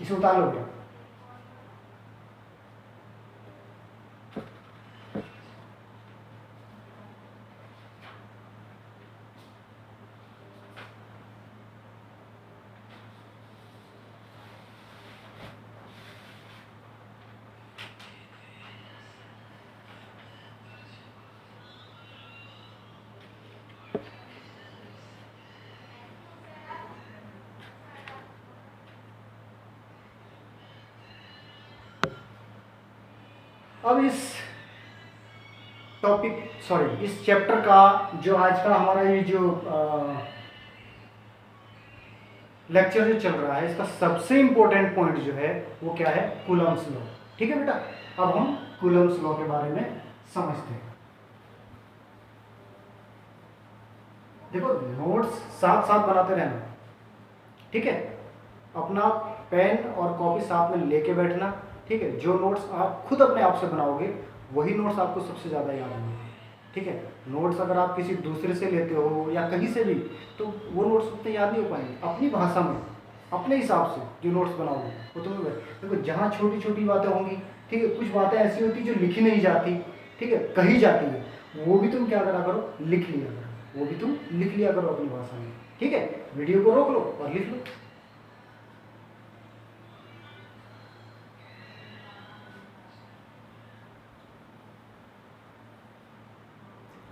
इसे उतार लो। अब इस चैप्टर का जो आज का हमारा ये जो लेक्चर जो चल रहा है, इसका सबसे इंपॉर्टेंट पॉइंट जो है वो क्या है, कूलम्स लॉ, ठीक है बेटा। अब हम कूलम्स लॉ के बारे में समझते हैं। देखो, नोट्स साथ साथ बनाते रहना, ठीक है, अपना पेन और कॉपी साथ में लेके बैठना, ठीक है। जो नोट्स आप खुद अपने आप से बनाओगे वही नोट्स आपको सबसे ज़्यादा याद होंगे, ठीक है। नोट्स अगर आप किसी दूसरे से लेते हो या कहीं से भी, तो वो नोट्स उतने याद नहीं हो पाएंगे। अपनी भाषा में अपने हिसाब से जो नोट्स बनाओगे वो तुम्हें, देखो जहाँ छोटी छोटी बातें होंगी, ठीक है, कुछ बातें ऐसी होती जो लिखी नहीं जाती, ठीक है, कही जाती है, वो भी तुम क्या करा करो, लिख लिया करो, वो भी तुम लिख लिया करो अपनी भाषा में, ठीक है। वीडियो को रोक लो और लिख लो।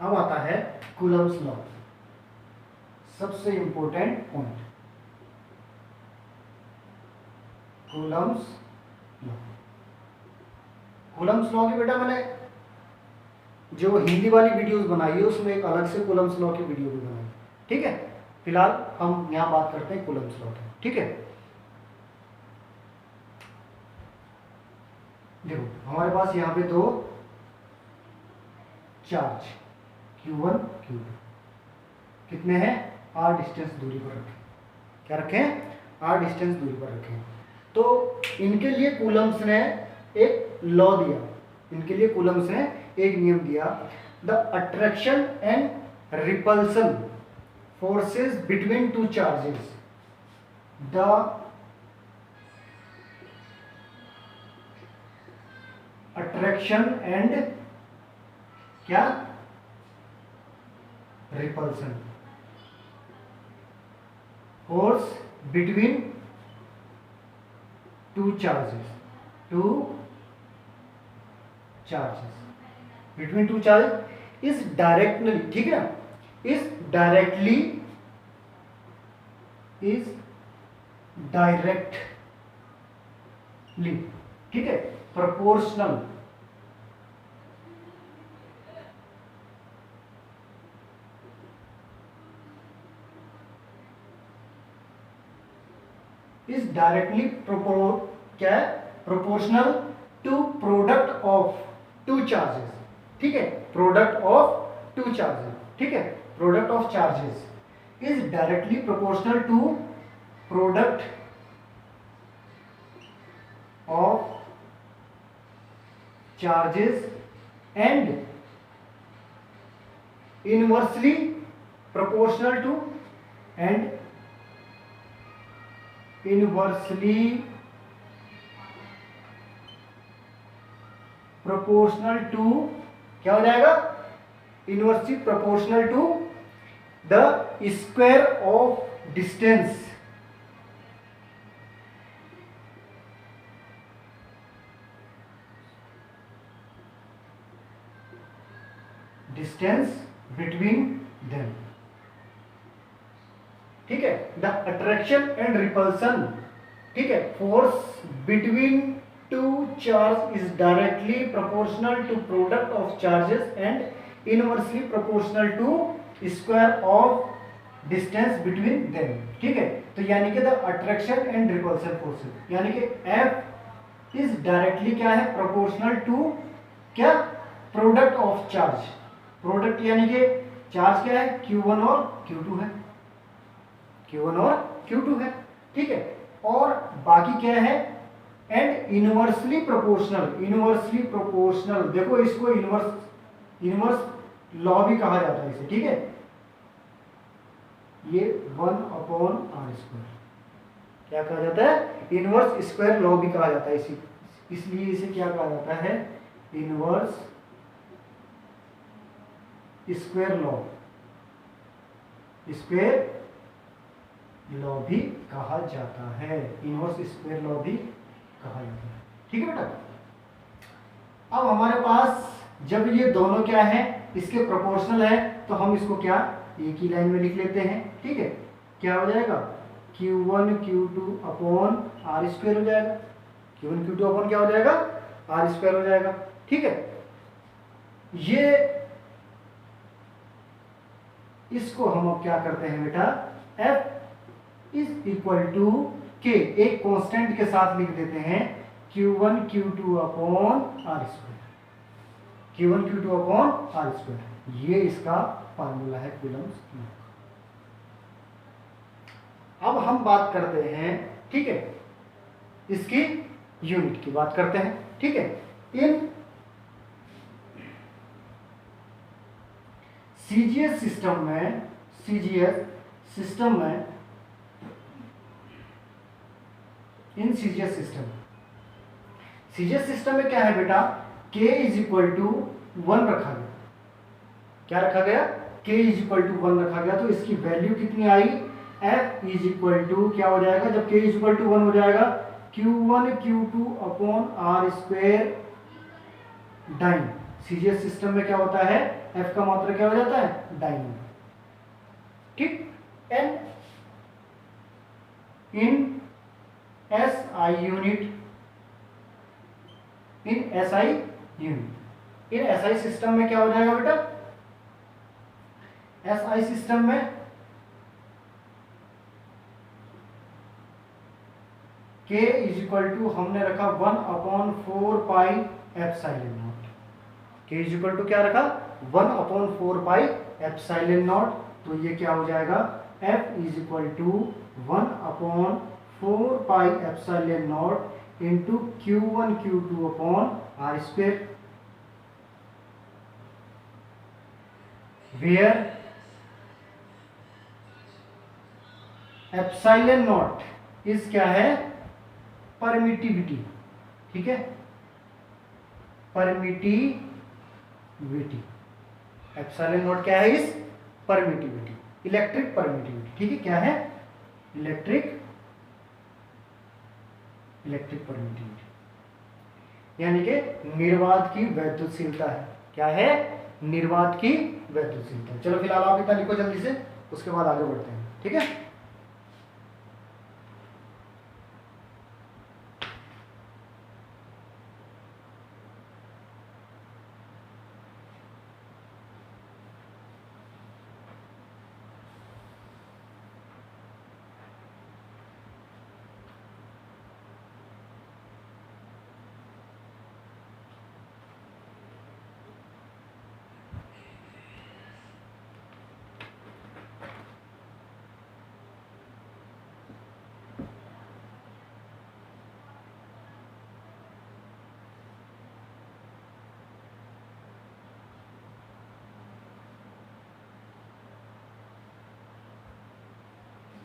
अब आता है कूलम्स लॉ, सबसे important point, Coulomb's law. Coulomb's law की बेटा मैंने जो हिंदी वाली वीडियोस बनाई है उसमें एक अलग से कूलम्स लॉ की वीडियो भी बनाई, ठीक है। फिलहाल हम यहाँ बात करते हैं कूलम्स लॉ की, ठीक है। देखो हमारे पास यहाँ पे दो चार्ज Q1 Q2 कितने हैं, r डिस्टेंस दूरी पर रखें, क्या रखें, r डिस्टेंस दूरी पर रखें। तो इनके लिए कूलम्स ने एक लॉ दिया, इनके लिए कूलम्स ने एक नियम दिया, the attraction and repulsion forces between two charges, the attraction and क्या, repulsion force between two charges, between two charges is directly, ठीक है ना, इज डायरेक्टली ठीक है, proportional is directly proportional to product of two charges, ठीक है, product of two charges, ठीक है, product of charges is directly proportional to product of charges and inversely proportional to and inversely proportional to, क्या हो जाएगा, inversely proportional to the square of distance, distance between them. ठीक है, the attraction and repulsion, ठीक है, force between two charge is directly proportional to product of charges and inversely proportional to square of distance between them. ठीक है, तो यानी कि the attraction and repulsion forces, यानी कि F इज डायरेक्टली क्या है, प्रोपोर्शनल टू क्या, प्रोडक्ट ऑफ चार्ज। प्रोडक्ट यानी कि चार्ज क्या है, Q1 और Q2 है, Q1 और Q2 है। ठीक है, और बाकी क्या है, and inversely proportional, inversely proportional, देखो इसको इनवर्स लॉ भी कहा जाता है इसे। ठीक है, ये 1/r², क्या कहा जाता है, इनवर्स स्क्वायर लॉ भी कहा जाता है इसी, इसलिए इसे क्या कहा जाता है, inverse square law, square law भी कहा जाता है, इनवर्स स्क्वायर लॉ भी कहा जाता है। ठीक है बेटा, अब हमारे पास जब ये दोनों क्या है, इसके प्रोपोर्शनल है, तो हम इसको क्या एक ही लाइन में लिख लेते हैं। ठीक है, क्या हो जाएगा, Q1 Q2 अपॉन r² हो जाएगा, Q1 Q2 अपॉन क्या हो जाएगा, r² हो जाएगा। ठीक है, ये इसको हम अब क्या करते हैं बेटा, F is equal to K, एक कांस्टेंट के साथ लिख देते हैं, Q1 Q2 upon r², Q1 Q2 upon r², ये इसका फार्मूला है कूलम्ब्स लॉ। अब हम बात करते हैं, ठीक है, इसकी यूनिट की बात करते हैं। ठीक है, इन सीजीएस सिस्टम में, सीजीएस सिस्टम में, in CGS system, CGS system में क्या है बेटा, K इज इक्वल टू 1 रखा गया, क्या रखा गया, K इज इक्वल टू 1 रखा गया, तो इसकी वैल्यू कितनी आई, F इज इक्वल टू क्या हो जाएगा, जब K इज इक्वल टू 1 हो जाएगा, Q1 Q2 upon r² dine. CGS system में क्या होता है, F का मात्रा क्या हो जाता है, डाइन। ठीक, and in SI unit, in SI unit, in SI system में क्या हो जाएगा बेटा, SI सिस्टम में K इज इक्वल टू हमने रखा 1/4 pi epsilon naught, K is equal to क्या रखा, 1/4 पाई एप्सिलॉन नॉट, तो ये क्या हो जाएगा, F is equal to 1/4 pi epsilon naught into Q1 Q2 upon r², where epsilon naught is क्या है, परमिटिविटी। ठीक है, परमिटिविटी, एप्सिलॉन नॉट क्या है, इस परमिटिविटी, इलेक्ट्रिक परमिटिविटी। ठीक है, क्या है, इलेक्ट्रिक परमिटिविटी, यानी कि निर्वात की वैद्युतशीलता है, क्या है, निर्वात की वैद्युतशीलता। चलो फिलहाल आप इतना लिखो जल्दी से, उसके बाद आगे बढ़ते हैं। ठीक है,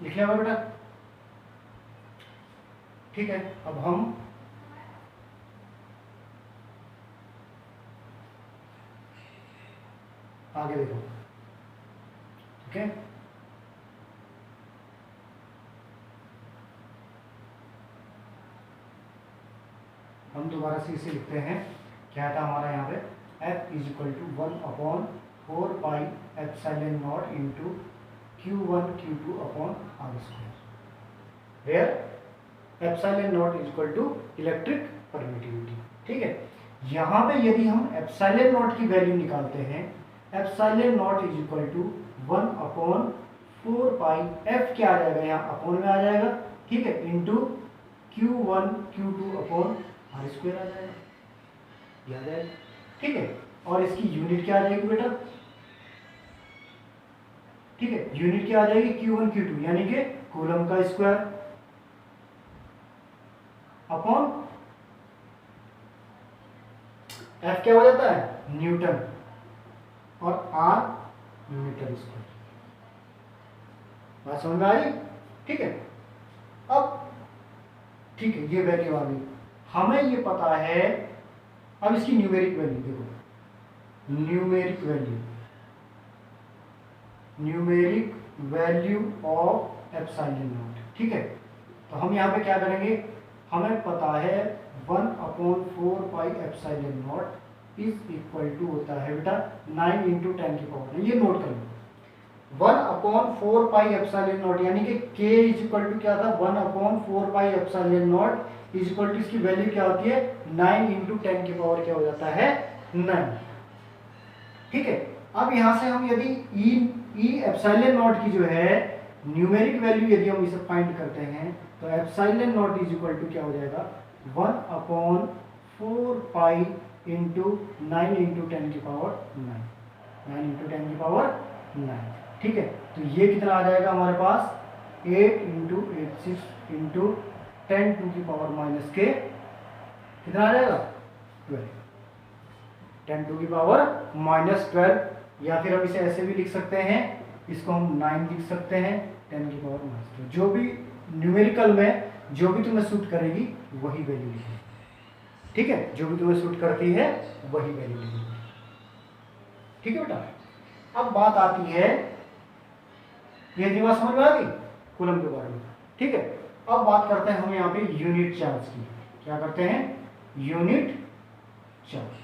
लिख लिया होगा बेटा, ठीक है। अब हम आगे देखो, ठीक है। हम दोबारा से इसे लिखते हैं, क्या था हमारा यहाँ पे, F is equal to 1/4 pi epsilon naught into Q1 Q2 upon are square, where epsilon naught is equal to electric permittivity, ठीक है। यहाँ पे यदि हम एप्सिलॉन नॉट की वैल्यू निकालते हैं, epsilon naught is equal to 1/4 pi, F क्या आ जाएगा, यहाँ अपॉन में आ जाएगा, ठीक है, into Q1 Q2 upon are square आ जाएगा, याद है, ठीक है। और इसकी यूनिट क्या आ जाएगी बेटा, ठीक है, यूनिट क्या आ जाएगी, Q1 Q2 यानी कि कूलम का स्क्वायर अपॉन F क्या हो जाता है, न्यूटन, और R मीटर स्क्वायर। बात समझ में आ रही, ठीक है। अब ठीक है, ये वैल्यू आ गई, हमें ये पता है। अब इसकी न्यूमेरिक वैल्यू देखो, numeric value of epsilon not, ठीक है। तो हम यहाँ पे क्या करेंगे, हमें पता है 1/4 pi epsilon naught is equal to होता है बेटा 9 इंटू 10 की पावर, ये नोट कर लो, 1/4 पाई एप्सिलॉन नॉट यानी कि k इज इक्वल टू क्या था, 1/4 pi epsilon naught is equal to, इसकी वैल्यू क्या होती है, 9 इंटू 10 की पावर क्या हो जाता है, 9, ठीक है। अब यहां से हम यदि ई एप्सिलॉन नॉट की जो है न्यूमेरिक वैल्यू यदि हम इसे फाइंड करते हैं, तो epsilon naught is equal to क्या हो जाएगा, 1/4 पाई इंटू 9 इंटू 10 की पावर 9, 9 इंटू 10 की पावर 9, ठीक है। तो ये कितना आ जाएगा हमारे पास, 8 इंटू 86 इंटू 10 टू की पावर माइनस के, कितना आ जाएगा, 12, 10 टू की पावर माइनस 12, या फिर हम इसे ऐसे भी लिख सकते हैं, इसको हम 9 लिख सकते हैं, 10 की पावर माइनस 12, जो भी न्यूमेरिकल में जो भी तुम्हें सूट करेगी वही वैल्यू लिखी, ठीक है, जो भी तुम्हें सूट करती है वही वैल्यू लिखी, ठीक है बेटा। अब बात आती है, ये दिमाग समझ में आ गई कूलम के बारे में, ठीक है। अब बात करते हैं हम यहाँ पे यूनिट चार्ज की, क्या करते हैं, यूनिट चार्ज,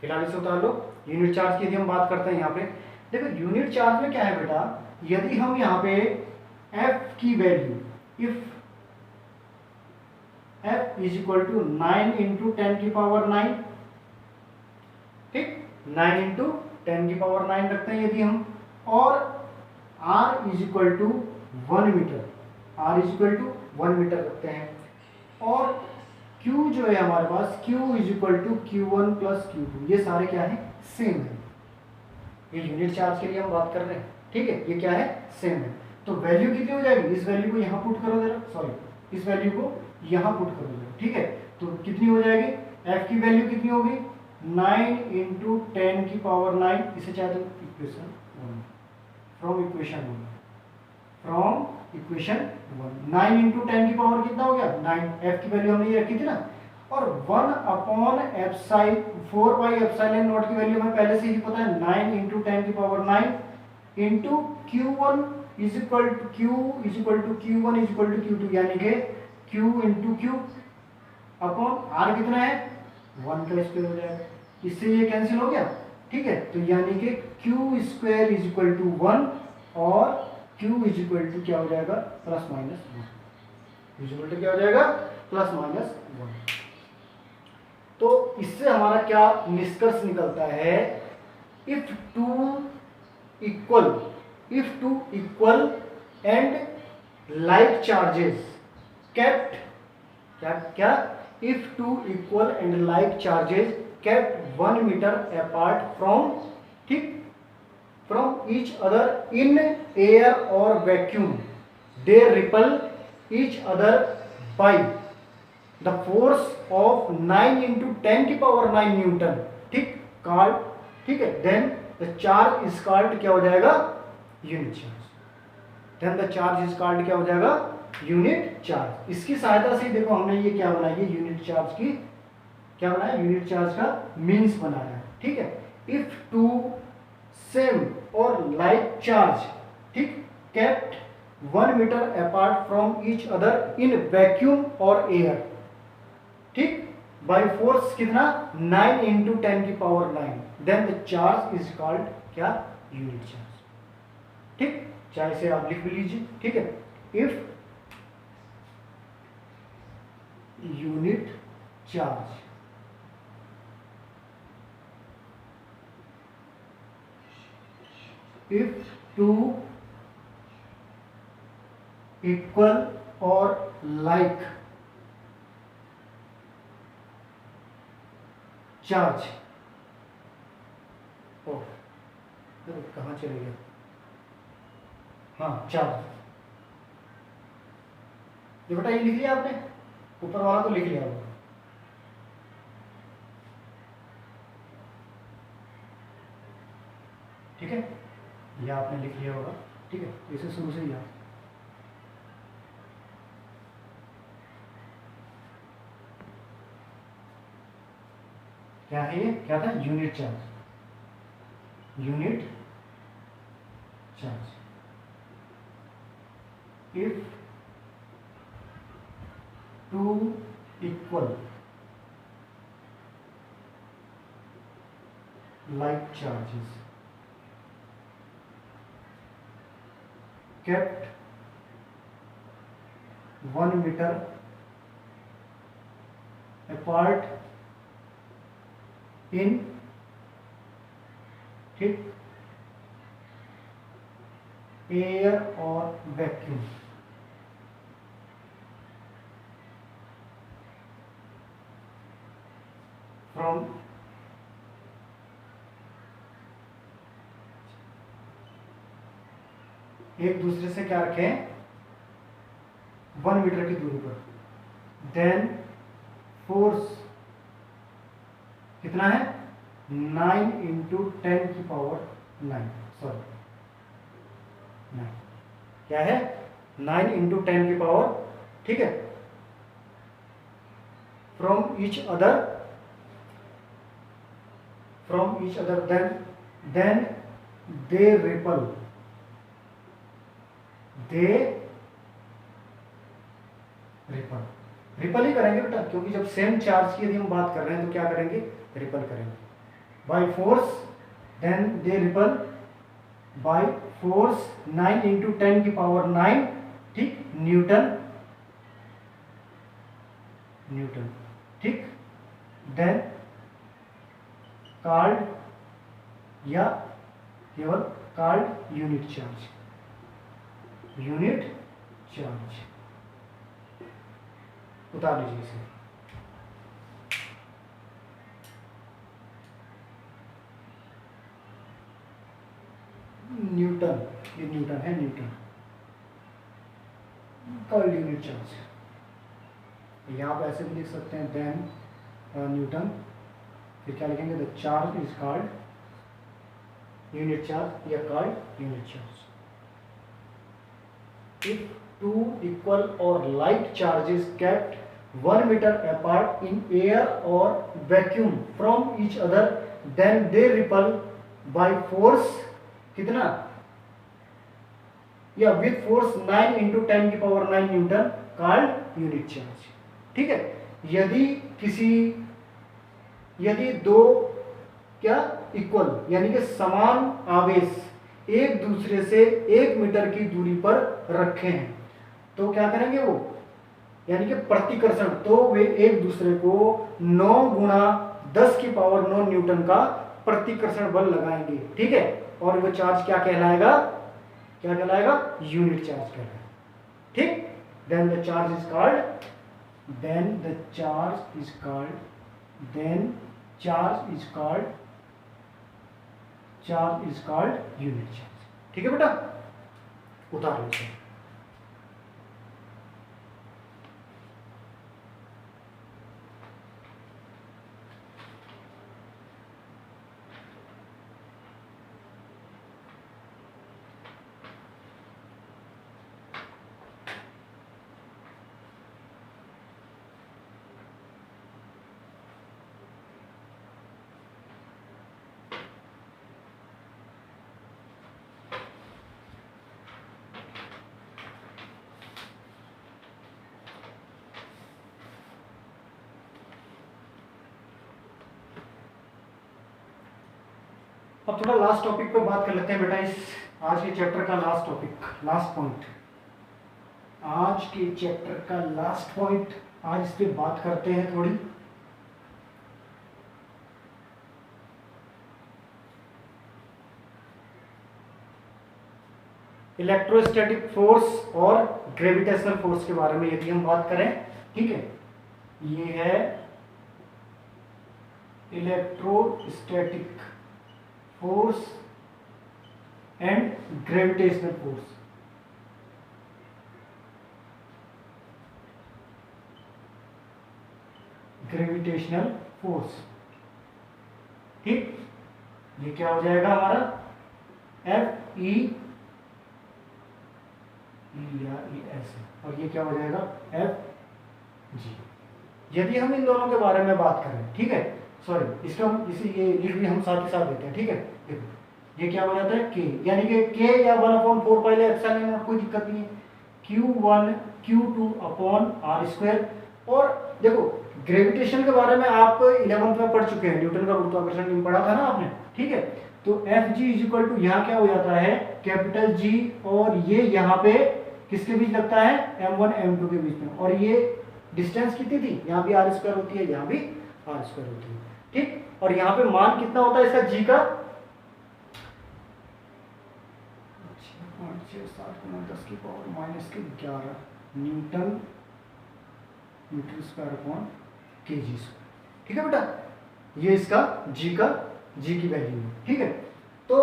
फिलहाल इसे उतार लो। यूनिट चार्ज की यदि हम बात करते हैं यहाँ पे, देखो यूनिट चार्ज में क्या है बेटा, यदि हम यहाँ पे F की value, if F is equal to 9 into 10 की पावर 9, ठीक, 9 इंटू 10 की पावर 9 रखते हैं यदि हम, और R is equal to 1 metre, R is equal to 1 metre रखते हैं, और Q जो है हमारे पास, Q is equal to Q1 plus Q2, ये सारे क्या है, सेम है, ये यूनिट चार्ज के लिए हम बात कर रहे हैं, ठीक है, ये क्या है, सेम है। तो वैल्यू कितनी हो जाएगी, इस वैल्यू को यहाँ पुट करो जरा, सॉरी इस वैल्यू को यहाँ पुट करो जरा, ठीक है। तो कितनी हो जाएगी, F की वैल्यू कितनी होगी, 9 इंटू 10 की पावर 9, इसे चाहे तो इक्वेशन 1, फ्रॉम इक्वेशन 1, 9 इंटू 10 की पावर कितना हो गया, 9, F की वैल्यू हमने ये रखी थी ना, और 1/4 पाई एप्सिलॉन नॉट की वैल्यू हमें पहले से ही पता है, 9 इंटू 10 की power 9 into Q1 is equal to Q1 is equal to Q2, यानी कि Q into Q upon R कितना है, 1 का स्क्वायर हो जाएगा, इससे ये कैंसिल हो गया, ठीक है। तो यानी कि Q square is equal to 1 और Q इज इक्वल टू क्या हो जाएगा, plus minus 1, is equal to क्या हो जाएगा, प्लस माइनस 1। तो इससे हमारा क्या निष्कर्ष निकलता है, if two equal and like charges kept, क्या if two equal and like charges kept 1 meter apart from, ठीक, from each other in air or vacuum, they repel each other by the force of 9 into 10 की power 9 Newton, ठीक, called, ठीक है, then the charge is called क्या हो जाएगा, unit charge, then the charge is called, क्या हो जाएगा, यूनिट चार्ज। इसकी सहायता से देखो हमने ये क्या बनाई है, यूनिट चार्ज की क्या बनाया, यूनिट चार्ज का मीन्स बनाया है, ठीक है। If two same or like charge, ठीक, kept 1 metre apart from each other in vacuum or air, ठीक, बाय फोर्स कितना, 9 इंटू 10 की power 9, then the charge is called क्या, यूनिट चार्ज, ठीक। चाहे से आप लिख भी लीजिए, ठीक है। If unit charge if two equal or like charge, ओ कहाँ चले गया, हाँ चार्ज, ये बेटा ये लिख लिया आपने, ऊपर वाला तो लिख लिया होगा, ठीक है, ये आपने लिख लिया होगा, ठीक है, इसे शुरू से याद, क्या है ये, क्या था, unit charge, unit charge. If two equal like charges kept 1 meter apart in, ठीक, एयर और वैक्यूम, फ्रॉम एक दूसरे से क्या रखें, 1 मीटर की दूरी पर, देन फोर्स कितना है, 9 इंटू 10 की पावर 9, सॉरी 9, क्या है, 9 इंटू 10 की पावर, ठीक है, from each other, then they repel, repel ही करेंगे बेटा, क्योंकि जब सेम चार्ज की यदि हम बात कर रहे हैं तो क्या करेंगे, रिपल करेंगे, by force, then they repel by force 9 into 10 की पावर 9, ठीक, न्यूटन, ठीक, देन कॉल्ड, या केवल कॉल्ड यूनिट चार्ज, उतार लीजिए इसे, न्यूटन, ये न्यूटन है, न्यूटन कॉल्ड यूनिट चार्ज, यहाँ आप ऐसे भी लिख सकते हैं, देन न्यूटन, फिर क्या लिखेंगे, the charge is called unit charge या called unit charge. If two equal or like charges kept 1 meter apart in air or vacuum from each other, then they repel by force कितना, या with force 9 into 10 की power 9 Newton, called unit charge, ठीक है। यदि दो क्या equal यानी कि समान आवेश एक दूसरे से 1 मीटर की दूरी पर रखे हैं, तो क्या करेंगे वो, यानी कि प्रतिकर्षण, तो वे एक दूसरे को 9 गुणा 10 की पावर 9 न्यूटन का प्रतिकर्षण बल लगाएंगे, ठीक है, और वो चार्ज क्या कहलाएगा, यूनिट चार्ज कहलाएगा, ठीक। Then the charge is called unit charge, ठीक है बेटा, उतार लीजिए। अब थोड़ा लास्ट टॉपिक पे बात कर लेते हैं बेटा, इस आज के चैप्टर का लास्ट टॉपिक, लास्ट पॉइंट, आज के चैप्टर का लास्ट पॉइंट, आज इस पे बात करते हैं थोड़ी। इलेक्ट्रोस्टैटिक फोर्स और ग्रेविटेशनल फोर्स के बारे में यदि हम बात करें, ठीक है, ये है electrostatic force and gravitational force. Gravitational force, ठीक, ये क्या हो जाएगा हमारा एफ ई या ई एस, और ये क्या हो जाएगा एफ जी। यदि हम इन दोनों के बारे में बात करें, ठीक है, सॉरी इसका इसी ये लिख भी हम साथ ही साथ देते हैं, ठीक है, देखो ये क्या हो जाता है के, यानी कि के या 1/4 पाई एप्सिलॉन नॉट, कोई दिक्कत नहीं है, Q1 Q2 upon are square. और देखो ग्रेविटेशन के बारे में आप 11th में पढ़ चुके हैं, न्यूटन का गुरुत्वाकर्षण नियम पढ़ा था ना आपने, ठीक है, तो F G is equal to यहाँ क्या हो जाता है कैपिटल जी, और ये यहाँ पे किसके बीच लगता है m1 m2 के बीच में, और ये डिस्टेंस कितनी थी, यहाँ भी आर स्क्वायर होती है, यहाँ भी आर स्क्वायर होती है, ठीक, और यहाँ पे मान कितना होता है इसका जी का 6.67 newton metre square upon KG square, ठीक है बेटा, ये इसका जी की वैल्यू है, ठीक है। तो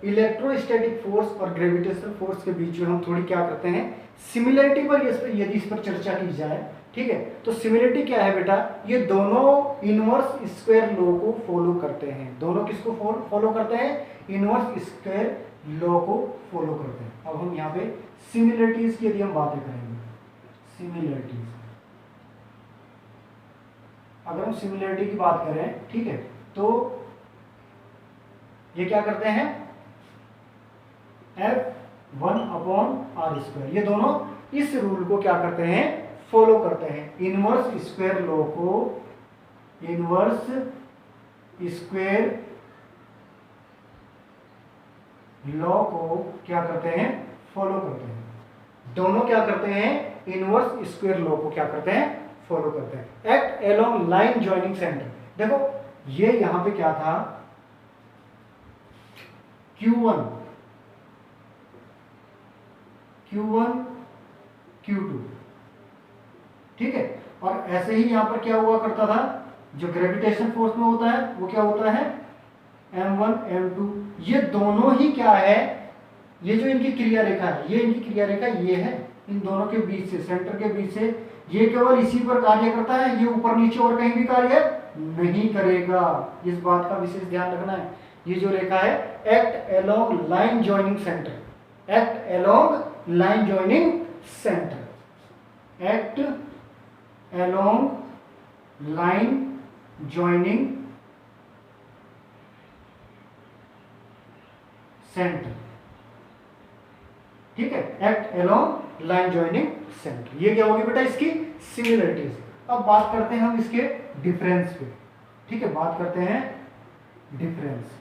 इलेक्ट्रोस्टैटिक फोर्स और ग्रेविटेशनल फोर्स के बीच में हम थोड़ी क्या करते हैं सिमिलरिटी पर, यदि इस पर चर्चा की जाए, ठीक है, तो सिमिलरिटी क्या है बेटा, ये दोनों इनवर्स स्क्वायर लॉ को फॉलो करते हैं, दोनों किसको फॉलो करते हैं, इनवर्स स्क्वायर लॉ को फॉलो करते हैं। अब हम यहाँ पे सिमिलरिटीज की यदि हम बातें करेंगे, सिमिलरिटीज, अगर हम सिमिलरिटी की बात करें, ठीक है, तो ये क्या करते हैं F1 अपॉन आर स्क्वायर, ये दोनों इस रूल को क्या करते हैं फॉलो करते हैं, इनवर्स स्क्वायर लॉ को, इनवर्स स्क्वायर लॉ को क्या करते हैं फॉलो करते हैं, दोनों क्या करते हैं इनवर्स स्क्वायर लॉ को क्या करते हैं फॉलो करते हैं। Act along line joining centre, देखो ये यहां पे क्या था Q1 Q2, ठीक है, और ऐसे ही यहां पर क्या हुआ करता था, जो ग्रेविटेशन फोर्स में होता है वो क्या होता है M1 M2, ये दोनों ही क्या है, ये जो इनकी क्रिया रेखा है, ये इनकी क्रिया रेखा ये है, इन दोनों के बीच से, सेंटर के बीच से, ये केवल इसी पर कार्य करता है, ये ऊपर नीचे और कहीं भी कार्य नहीं करेगा, इस बात का विशेष ध्यान रखना है। ये जो रेखा है act along line joining centre, act along line joining centre, act along line joining centre, ठीक है, act along line joining centre. ये क्या होगी बेटा इसकी सिमिलरिटीज। अब बात करते हैं हम इसके डिफरेंस पे, ठीक है, बात करते हैं डिफरेंस।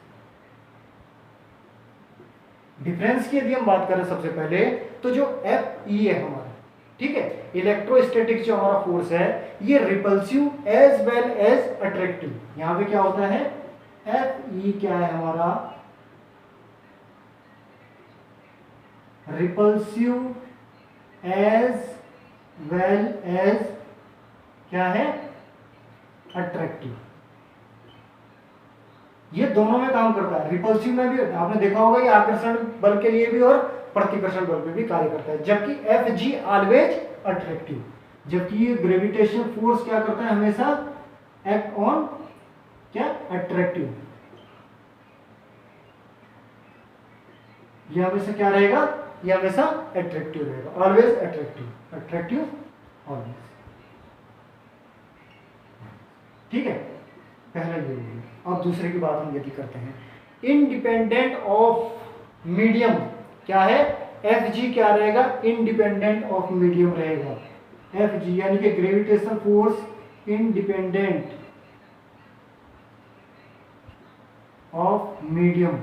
डिफरेंस की यदि हम बात करें सबसे पहले, तो जो एफ ई है हमारा, ठीक है, इलेक्ट्रोस्टैटिक जो हमारा फोर्स है, ये repulsive as well as attractive. यहां पे क्या होता है एफ ई क्या है हमारा रिपल्सिव एज वेल एज क्या है अट्रैक्टिव, ये दोनों में काम करता है। रिपल्सिव में भी आपने देखा होगा ये आकर्षण बल के लिए भी और प्रतिकर्षण बल पे भी कार्य करता है, जबकि एफ जी ऑलवेज अट्रैक्टिव, जबकि ये ग्रेविटेशन फोर्स क्या करता है हमेशा एक्ट ऑन क्या अट्रैक्टिव, ये हमेशा क्या रहेगा, ये हमेशा अट्रैक्टिव रहेगा, ऑलवेज अट्रैक्टिव, अट्रैक्टिव ऑलवेज, ठीक है, पहला ये हो गया। अब दूसरे की बात हम यदि करते हैं, इंडिपेंडेंट ऑफ मीडियम क्या है, एफ जी क्या रहेगा इंडिपेंडेंट ऑफ मीडियम रहेगा, एफ जी यानी कि gravitational force independent of medium,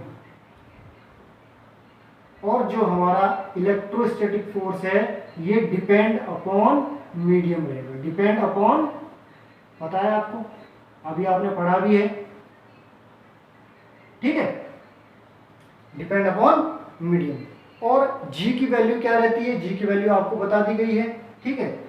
और जो हमारा इलेक्ट्रोस्टैटिक फोर्स है ये डिपेंड अपॉन मीडियम रहेगा। डिपेंड अपॉन पता है आपको, अभी आपने पढ़ा भी है, ठीक है, डिपेंड अपॉन मीडियम। और जी की वैल्यू क्या रहती है, जी की वैल्यू आपको बता दी गई है, ठीक है।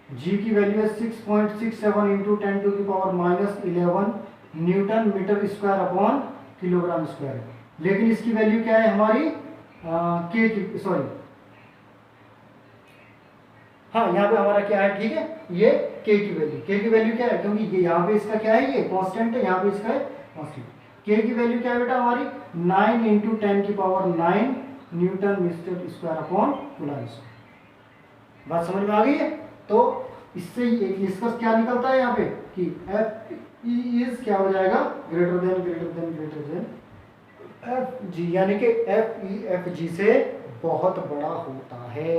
जी की वैल्यू है 6.67 into 10⁻⁻11 newton metre square upon kilogram square. लेकिन इसकी वैल्यू क्या है हमारी के की, सॉरी हाँ यहाँ पे हमारा क्या है, ठीक है, ये के की वैल्यू, के की वैल्यू क्या है, क्योंकि ये यहाँ पे इसका क्या है, ये कांस्टेंट है, यहाँ पे इसका है कांस्टेंट। के की वैल्यू क्या है बेटा हमारी 9 into 10⁻9 newton metre square upon coulomb square. बात समझ में आ गई है। तो इससे एक निष्कर्ष क्या निकलता है यहाँ पे कि एफ ई इज क्या हो जाएगा, ग्रेटर देन एफ जी, यानी कि एफ ई एफ जी से बहुत बड़ा होता है,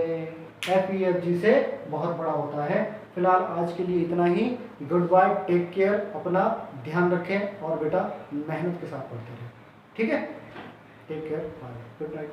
एफ ई एफ जी से बहुत बड़ा होता है। फिलहाल आज के लिए इतना ही। गुड बाय, टेक केयर, अपना ध्यान रखें और बेटा मेहनत के साथ पढ़ते रहें, ठीक है। Take care, bye, good night.